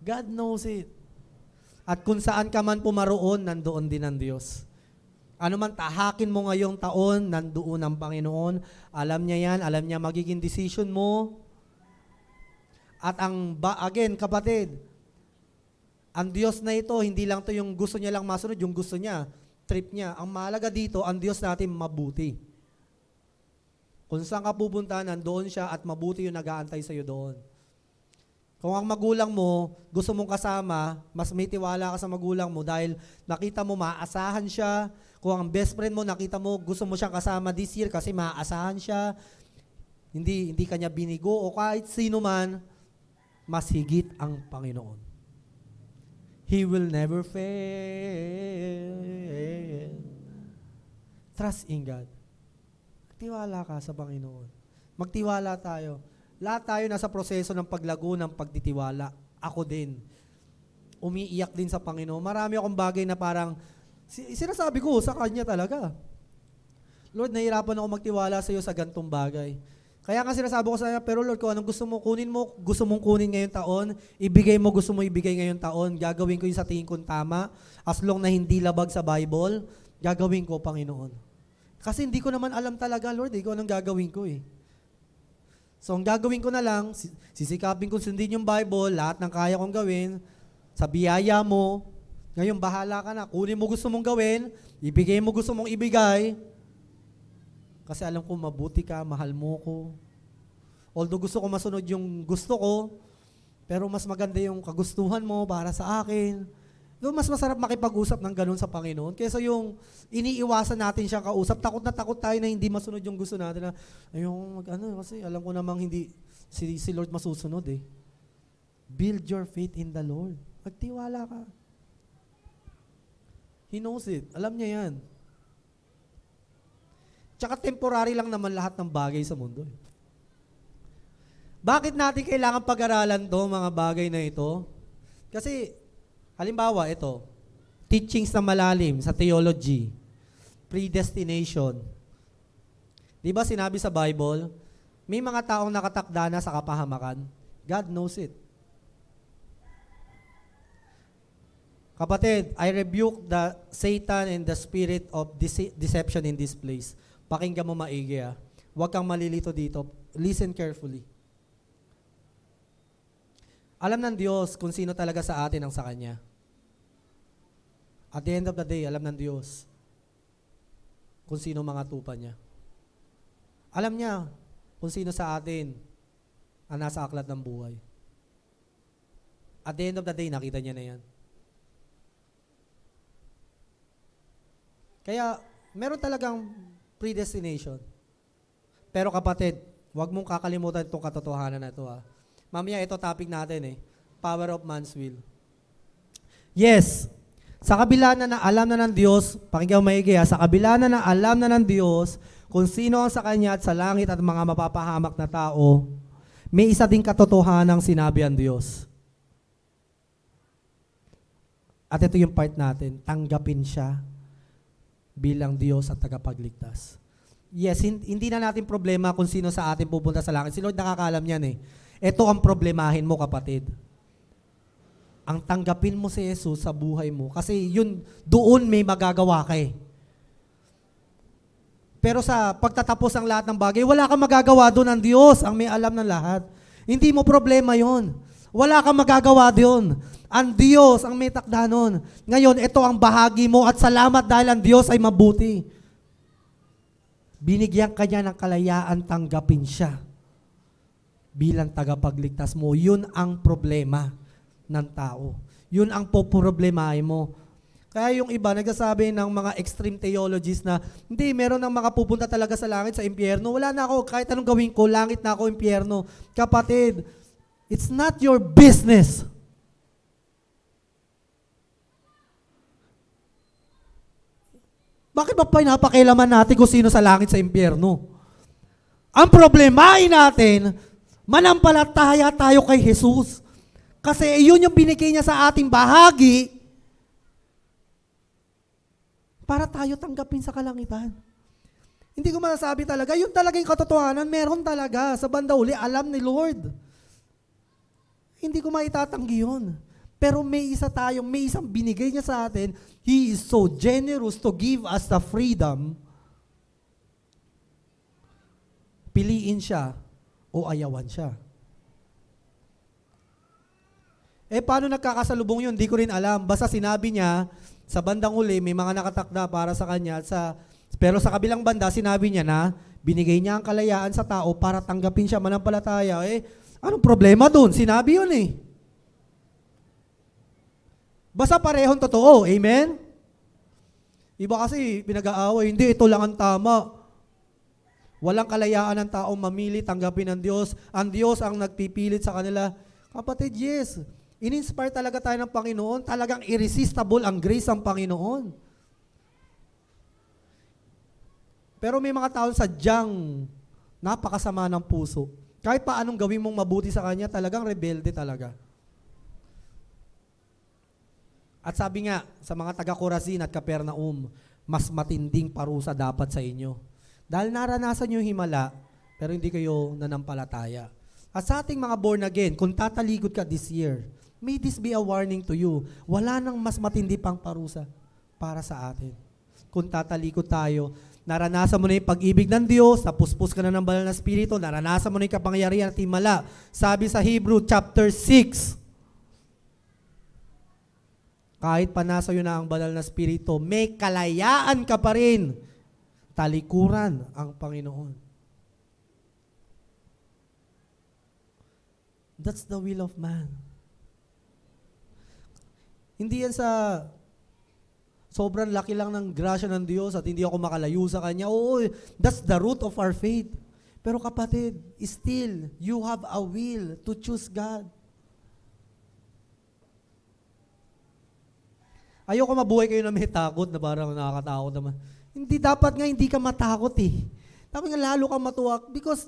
God knows it. At kung saan ka man pumaroon, nandoon din ang Diyos. Ano man tahakin mo ngayong taon, nandoon ang Panginoon. Alam niya yan, alam niya magiging decision mo. At again, kapatid, ang Diyos na ito, hindi lang to yung gusto niya lang masunod, yung gusto niya, trip niya. Ang mahalaga dito, ang Diyos natin mabuti. Kung saan ka pupunta, nandoon siya at mabuti yung nag-aantay sa'yo doon. Kung ang magulang mo, gusto mong kasama, mas may tiwala ka sa magulang mo dahil nakita mo maaasahan siya. Kung ang best friend mo, nakita mo, gusto mo siyang kasama this year kasi maaasahan siya. Hindi kanya binigo o kahit sino man, mas higit ang Panginoon. He will never fail. Trust in God. Magtiwala ka sa Panginoon. Magtiwala tayo. Lahat tayo nasa proseso ng paglago ng pagtitiwala. Ako din. Umiiyak din sa Panginoon. Marami akong bagay na parang, sinasabi ko sa Kanya talaga. Lord, nahihirapan ako magtiwala sa iyo sa gantong bagay. Kaya nga sinasabi ko sa Kanya, pero Lord, kung anong gusto mo, kunin mo, gusto mong kunin ngayong taon, ibigay mo, gusto mo ibigay ngayong taon, gagawin ko yung sa tingin kong tama, as long na hindi labag sa Bible, gagawin ko, Panginoon. Kasi hindi ko naman alam talaga, Lord, kung anong gagawin ko eh. So, ang gagawin ko na lang, sisikapin ko sundin yung Bible, lahat ng kaya kong gawin, sa biyaya mo, ngayon bahala ka na, kunin mo gusto mong gawin, ibigay mo gusto mong ibigay, kasi alam ko mabuti ka, mahal mo ko. Although gusto ko masunod yung gusto ko, pero mas maganda yung kagustuhan mo para sa akin. Mas masarap makipag-usap ng ganun sa Panginoon kaysa yung iniiwasan natin siyang kausap. Takot na takot tayo na hindi masunod yung gusto natin na, kasi alam ko namang hindi si Lord masusunod eh. Build your faith in the Lord. Magtiwala ka. He knows it. Alam niya yan. Tsaka temporary lang naman lahat ng bagay sa mundo. Bakit natin kailangan pag-aralan to, mga bagay na ito? Kasi, halimbawa, ito, teachings na malalim sa theology, predestination. Di ba sinabi sa Bible, may mga taong nakatakda na sa kapahamakan? God knows it. Kapatid, I rebuke the Satan and the spirit of deception in this place. Pakinggan mo maigi ah. Huwag kang malilito dito. Listen carefully. Alam ng Diyos kung sino talaga sa atin ang sa Kanya. At the end of the day, alam ng Diyos kung sino mga tupa niya. Alam niya kung sino sa atin ang nasa aklat ng buhay. At the end of the day, nakita niya na yan. Kaya, meron talagang predestination. Pero kapatid, huwag mong kakalimutan itong katotohanan na ito. Mamaya ito topic natin Power of man's will. Yes, sa kabila na alam na ng Diyos, pakinggan mo maigi sa kabila na alam na ng Diyos kung sino ang sa Kanya at sa langit at mga mapapahamak na tao, may isa ding katotohanan sinabi ang Diyos. At ito yung part natin, tanggapin siya bilang Diyos at tagapagligtas. Yes, hindi na natin problema kung sino sa atin pupunta sa langit. Si Lord nakakaalam yan Ito ang problemahin mo, kapatid. Ang tanggapin mo si Jesus sa buhay mo. Kasi doon may magagawa ka Pero sa pagtatapos ng lahat ng bagay, wala kang magagawa doon. Ang Diyos ang may alam ng lahat. Hindi mo problema yon. Wala kang magagawa doon. Ang Diyos ang may takda nun. Ngayon, ito ang bahagi mo at salamat dahil ang Diyos ay mabuti. Binigyan ka niya ng kalayaan, tanggapin siya bilang tagapagligtas mo. Yun ang problema ng tao. Yun ang poproblemahin mo. Kaya yung iba, nagsasabi ng mga extreme theologies na, hindi, meron ng mga pupunta talaga sa langit, sa impyerno. Wala na ako, kahit anong gawin ko, langit na ako, impyerno. Kapatid, It's not your business. Bakit ba pinapakialaman natin kung sino sa langit sa impyerno? Ang problemahin natin, manampalataya tayo kay Jesus. Kasi yun yung binigay niya sa ating bahagi para tayo tanggapin sa kalangitan. Hindi ko masasabi talaga, yun talaga yung katotohanan, meron talaga. Sa banda uli, alam ni Lord. Hindi ko maitatanggi yun. Pero may isang binigay niya sa atin. He is so generous to give us the freedom. Piliin siya o ayawan siya. Paano nagkakasalubong yun? Hindi ko rin alam. Basta sinabi niya, sa bandang uli, may mga nakatakda para sa kanya. Pero sa kabilang banda, sinabi niya na binigay niya ang kalayaan sa tao para tanggapin siya manampalataya. Anong problema dun? Sinabi yun eh. Basta parehong totoo. Amen? Iba kasi pinag-aaway. Hindi, ito lang ang tama. Walang kalayaan ng taong mamili, tanggapin ng Diyos. Ang Diyos ang nagpipilit sa kanila. Kapatid, yes. In-inspire talaga tayo ng Panginoon. Talagang irresistible ang grace ng Panginoon. Pero may mga tao sadyang napakasama ng puso. Kahit pa anong gawin mong mabuti sa kanya, talagang rebelde talaga. At sabi nga sa mga taga-Corazin at Capernaum, mas matinding parusa dapat sa inyo. Dahil naranasan nyo himala, pero hindi kayo nanampalataya. At sa ating mga born again, kung tatalikod ka this year, may this be a warning to you. Wala nang mas matindi pang parusa para sa atin. Kung tatalikod tayo, naranasan mo na yung pag-ibig ng Diyos, napuspos ka na ng banal na Espiritu, naranasan mo na yung kapangyarihan at himala. Sabi sa Hebrew chapter 6, kahit pa nasa iyo na ang banal na Espiritu, may kalayaan ka pa rin. Talikuran ang Panginoon. That's the will of man. Hindi yan sa sobrang laki lang ng grasya ng Diyos at hindi ako makalayo sa Kanya. Oo, that's the root of our faith. Pero kapatid, still, you have a will to choose God. Ayoko mabuhay kayo na may takot na parang nakakatakot naman. Hindi, dapat nga hindi ka matakot eh. Dapat nga lalo kang matuwa because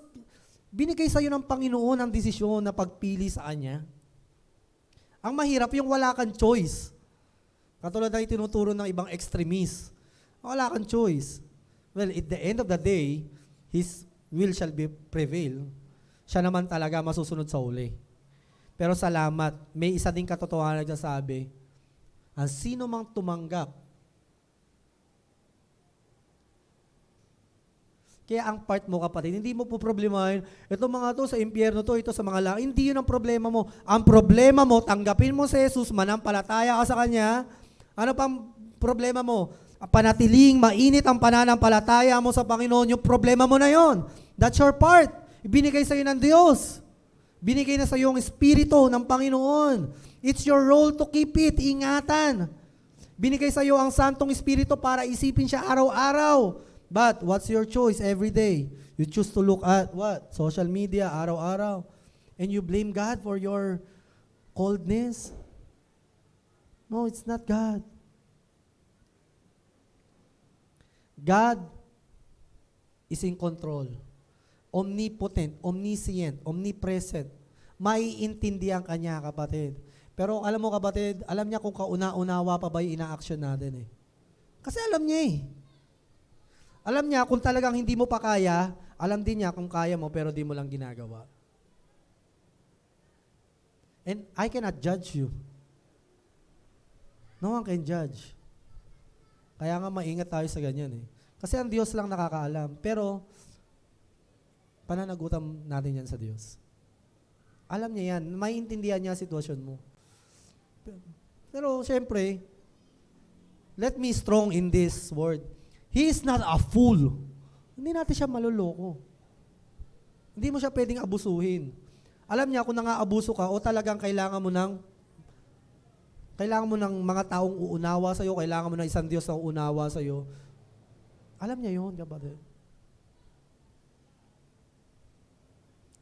binigay sa'yo ng Panginoon ang desisyon na pagpili sa Kanya. Ang mahirap yung wala kang choice. Katulad na itinuturo ng ibang extremists. Wala kang choice. Well, at the end of the day, His will shall be prevail. Siya naman talaga masusunod sa uli. Pero salamat, may isa ding katotohanan na nagsasabi, ang sino mang tumanggap. Kaya ang part mo kapatid, hindi mo po problemahin, ito mga to sa impyerno to, ito sa mga langit. Hindi yun ang problema mo. Ang problema mo, tanggapin mo si Jesus, manampalataya ka sa Kanya. Ano pang problema mo? Panatiling mainit ang pananampalataya mo sa Panginoon, yung problema mo na yon. That's your part. Ibinigay sa iyo ng Diyos. Binigay na sa iyo ang Espiritu ng Panginoon. It's your role to keep it. Ingatan. Binigay sa iyo ang Santong Espiritu para isipin siya araw-araw. But what's your choice every day? You choose to look at what? Social media, araw-araw. And you blame God for your coldness. No, it's not God. God is in control. Omnipotent, omniscient, omnipresent. Maiintindihan ka niya, kapatid. Pero alam mo kapatid, alam niya kung kauna-unawa pa ba yung ina-action natin eh. Kasi alam niya eh. Alam niya kung talagang hindi mo pa kaya, alam din niya kung kaya mo pero di mo lang ginagawa. And I cannot judge you. No one can judge. Kaya nga maingat tayo sa ganyan eh. Kasi ang Diyos lang nakakaalam. Pero, pananagutan natin yan sa Diyos. Alam niya yan. Maiintindihan niya ang sitwasyon mo. Pero, syempre, let me strong in this word. He is not a fool. Hindi natin siya maluloko. Hindi mo siya pwedeng abusuhin. Alam niya kung nang-aabuso ka o talagang kailangan mo ng mga taong uunawa sa'yo, kailangan mo ng isang Diyos na uunawa sa'yo. Alam niya yun, kapatid.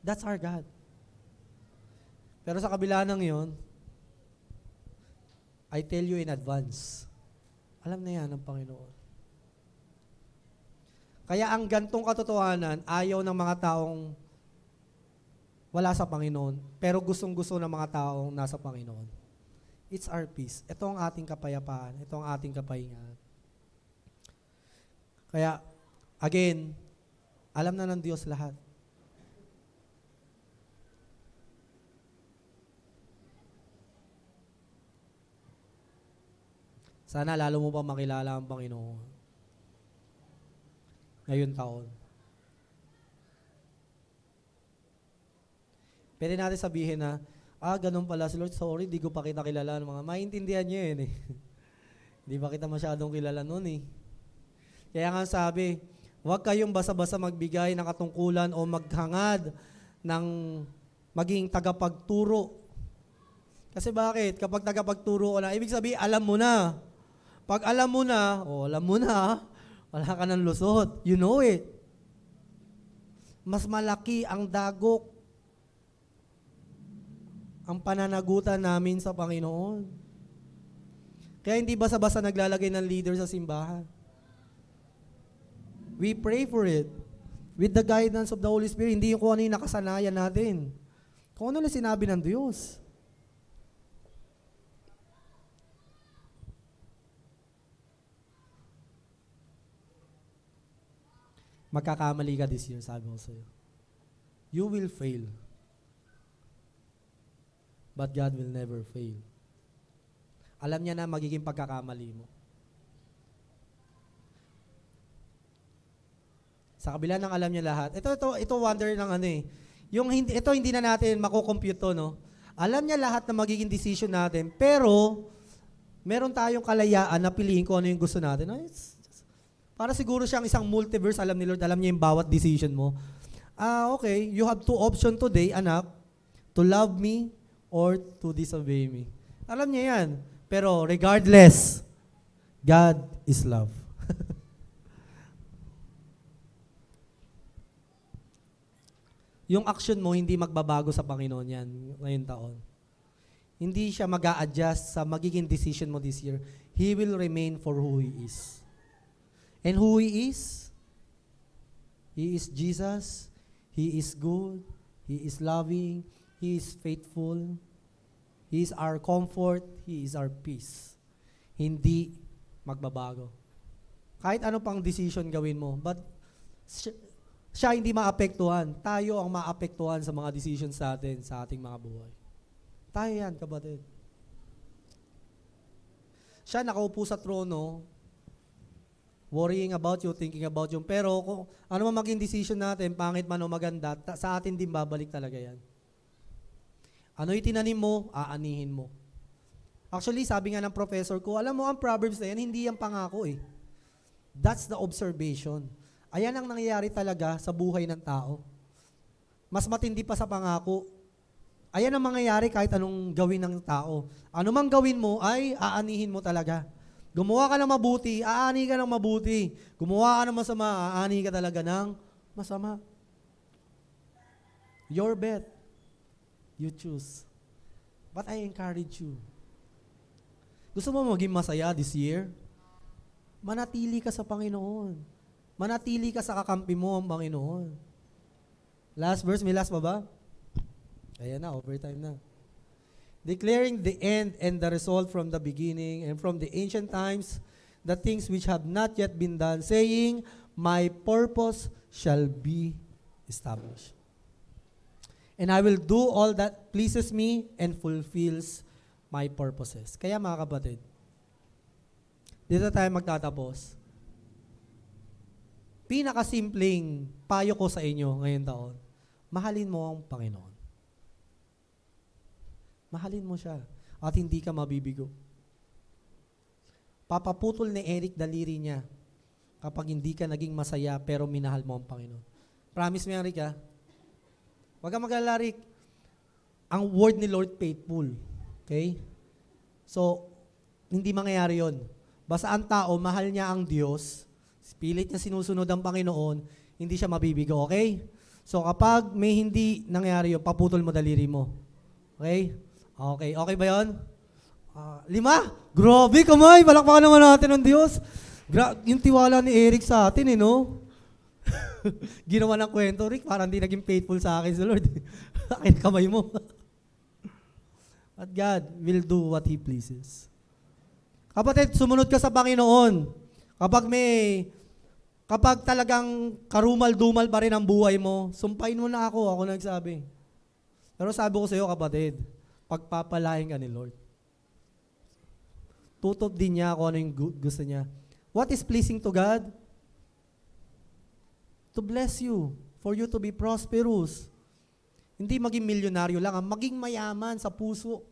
That's our God. Pero sa kabila ng yon, I tell you in advance, alam na yan ng Panginoon. Kaya ang gantong katotohanan, ayaw ng mga taong wala sa Panginoon, pero gustong-gusto ng mga taong nasa Panginoon. It's our peace. Ito ang ating kapayapaan. Ito ang ating kapahingahan. Kaya, again, alam na ng Diyos lahat. Sana lalo mo pa makilala ang Panginoon ngayon taon. Pwede natin sabihin na, ganun pala si Lord, sorry, di ko pa kita kilala. Mga maintindihan niyo yun eh. Hindi pa kita masyadong kilala nun eh. Kaya nga sabi, huwag kayong basa-basa magbigay ng katungkulan o maghangad ng maging tagapagturo. Kasi bakit? Kapag tagapagturo ka na, ibig sabihin, alam mo na. Pag alam mo na, wala ka ng lusot. You know it. Mas malaki ang dagok ang pananagutan namin sa Panginoon. Kaya hindi basa-basa naglalagay ng leader sa simbahan. We pray for it with the guidance of the Holy Spirit. Hindi yung kung ano yung nakasanayan natin. Kung ano lang sinabi ng Diyos. Magkakamali ka this year, sabi ko sa'yo. You will fail. But God will never fail. Alam niya na magiging pagkakamali mo. Sa kabila ng alam niya lahat. Ito wonder ng ano eh. Ito hindi na natin makukompute to, no? Alam niya lahat na magiging decision natin, pero meron tayong kalayaan na piliin kung ano yung gusto natin. No? Para siguro siyang isang multiverse, alam ni Lord, alam niya yung bawat decision mo. Okay, you have two options today, anak, to love me or to disobey me. Alam niya yan. Pero regardless, God is love. Yung action mo, hindi magbabago sa Panginoon yan ngayong taon. Hindi siya mag-a-adjust sa magiging decision mo this year. He will remain for who He is. And who He is Jesus, He is good, He is loving, He is faithful, He is our comfort, He is our peace. Hindi magbabago. Kahit ano pang decision gawin mo, but siya hindi maapektuhan. Tayo ang maapektuhan sa mga decisions natin sa ating mga buhay. Tayo yan, kapatid. Siya nakaupo sa trono, worrying about you, thinking about you. Pero kung ano man maging decision natin, pangit man o maganda, sa atin din babalik talaga yan. Ano itinanim mo, aanihin mo. Actually, sabi nga ng professor ko, alam mo, ang Proverbs na yan, hindi yan pangako eh. That's the observation. Ayan ang nangyayari talaga sa buhay ng tao. Mas matindi pa sa pangako. Ayan ang mangyayari kahit anong gawin ng tao. Ano mang gawin mo, ay aanihin mo talaga. Gumawa ka ng mabuti, aani ka ng mabuti. Gumawa ka ng masama, aani ka talaga ng masama. Your bet. You choose. But I encourage you. Gusto mo maging masaya this year? Manatili ka sa Panginoon. Manatili ka sa kakampi mo ang Panginoon. Last verse, may last pa ba? Ayan na, overtime na. Declaring the end and the result from the beginning and from the ancient times, the things which have not yet been done, saying, my purpose shall be established. And I will do all that pleases me and fulfills my purposes. Kaya mga kapatid, dito tayo magtatapos. Pinakasimpleng payo ko sa inyo ngayon taon, mahalin mo ang Panginoon. Mahalin mo siya at hindi ka mabibigo. Papaputol ni Eric daliri niya kapag hindi ka naging masaya pero minahal mo ang Panginoon. Promise mo yan, Rick, ha? Huwag kang mag-alala, Rick. Ang word ni Lord faithful. Okay? So, hindi mangyayari yun. Basta ang tao, mahal niya ang Diyos, pilit niya sinusunod ang Panginoon, hindi siya mabibigo. Okay? So, kapag may hindi nangyari yun, paputol mo daliri mo. Okay? Okay. Okay ba yun? 5? Grabe, kamay. Palakpakan naman natin ng Diyos. Yung tiwala ni Eric sa atin, no? Ginawa ng kwento, Rick, parang hindi naging faithful sa akin sa Lord. Akin kamay mo. But God will do what He pleases. Kapatid, sumunod ka sa Panginoon. Kapag talagang karumal-dumal pa rin ang buhay mo, sumpain mo na ako nagsabi. Pero sabi ko sa iyo, kapatid, pagpapalain ka ni Lord. Tutok din niya kung ano yung gusto niya. What is pleasing to God? To bless you, for you to be prosperous. Hindi maging milyonaryo lang, maging mayaman sa puso.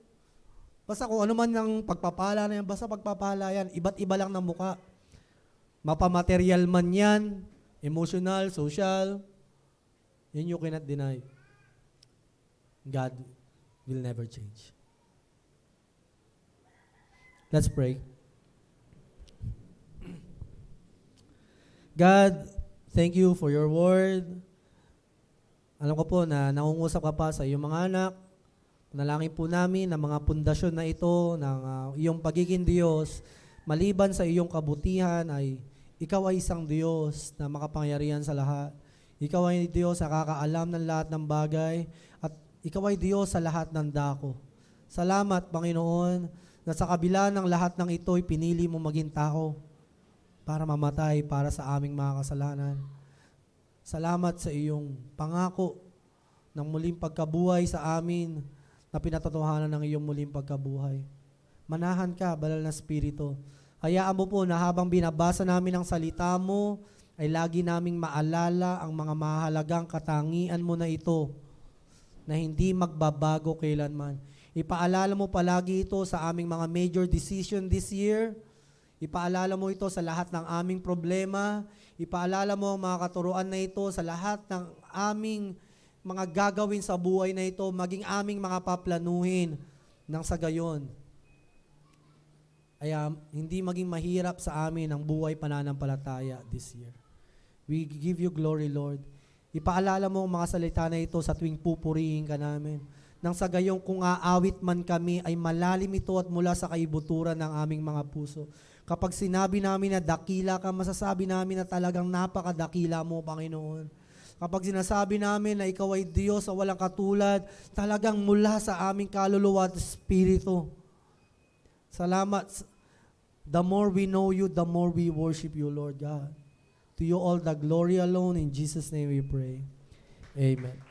Basta kung ano man ang pagpapala na yan, basta pagpapala yan, iba't iba lang ng muka. Mapamaterial man yan, emotional, social, yun you cannot deny. God will never change. Let's pray. God, thank you for your word. Alam ko po na nangungusap ka pa sa iyong mga anak. Panalangin po namin na mga pundasyon na ito ng iyong pagiging Diyos, maliban sa iyong kabutihan ay ikaw ay isang Diyos na makapangyarihan sa lahat. Ikaw ay Diyos na kakaalam ng lahat ng bagay at ikaw ay Diyos sa lahat ng dako. Salamat, Panginoon, na sa kabila ng lahat ng ito'y pinili mo maging tao para mamatay para sa aming mga kasalanan. Salamat sa iyong pangako ng muling pagkabuhay sa amin na pinatotohanan ng iyong muling pagkabuhay. Manahan ka, Banal na Espiritu. Hayaan mo po na habang binabasa namin ang salita mo, ay lagi naming maalala ang mga mahalagang katangian mo na ito na hindi magbabago kailanman. Ipaalala mo palagi ito sa aming mga major decision this year. Ipaalala mo ito sa lahat ng aming problema. Ipaalala mo ang mga katuruan na ito sa lahat ng aming mga gagawin sa buhay na ito, maging aming mga paplanuhin nang sa gayon. Ay hindi maging mahirap sa amin ang buhay pananampalataya this year. We give you glory, Lord. Ipaalala mo ang mga salita na ito sa tuwing pupurihin ka namin. Nang sa gayon kung aawit man kami ay malalim ito at mula sa kaibuturan ng aming mga puso. Kapag sinabi namin na dakila ka, masasabi namin na talagang napakadakila mo, Panginoon. Kapag sinasabi namin na ikaw ay Diyos sa walang katulad, talagang mula sa aming kaluluwa at espiritu. Salamat. The more we know you, the more we worship you, Lord God. To you all the glory alone. In Jesus' name we pray. Amen.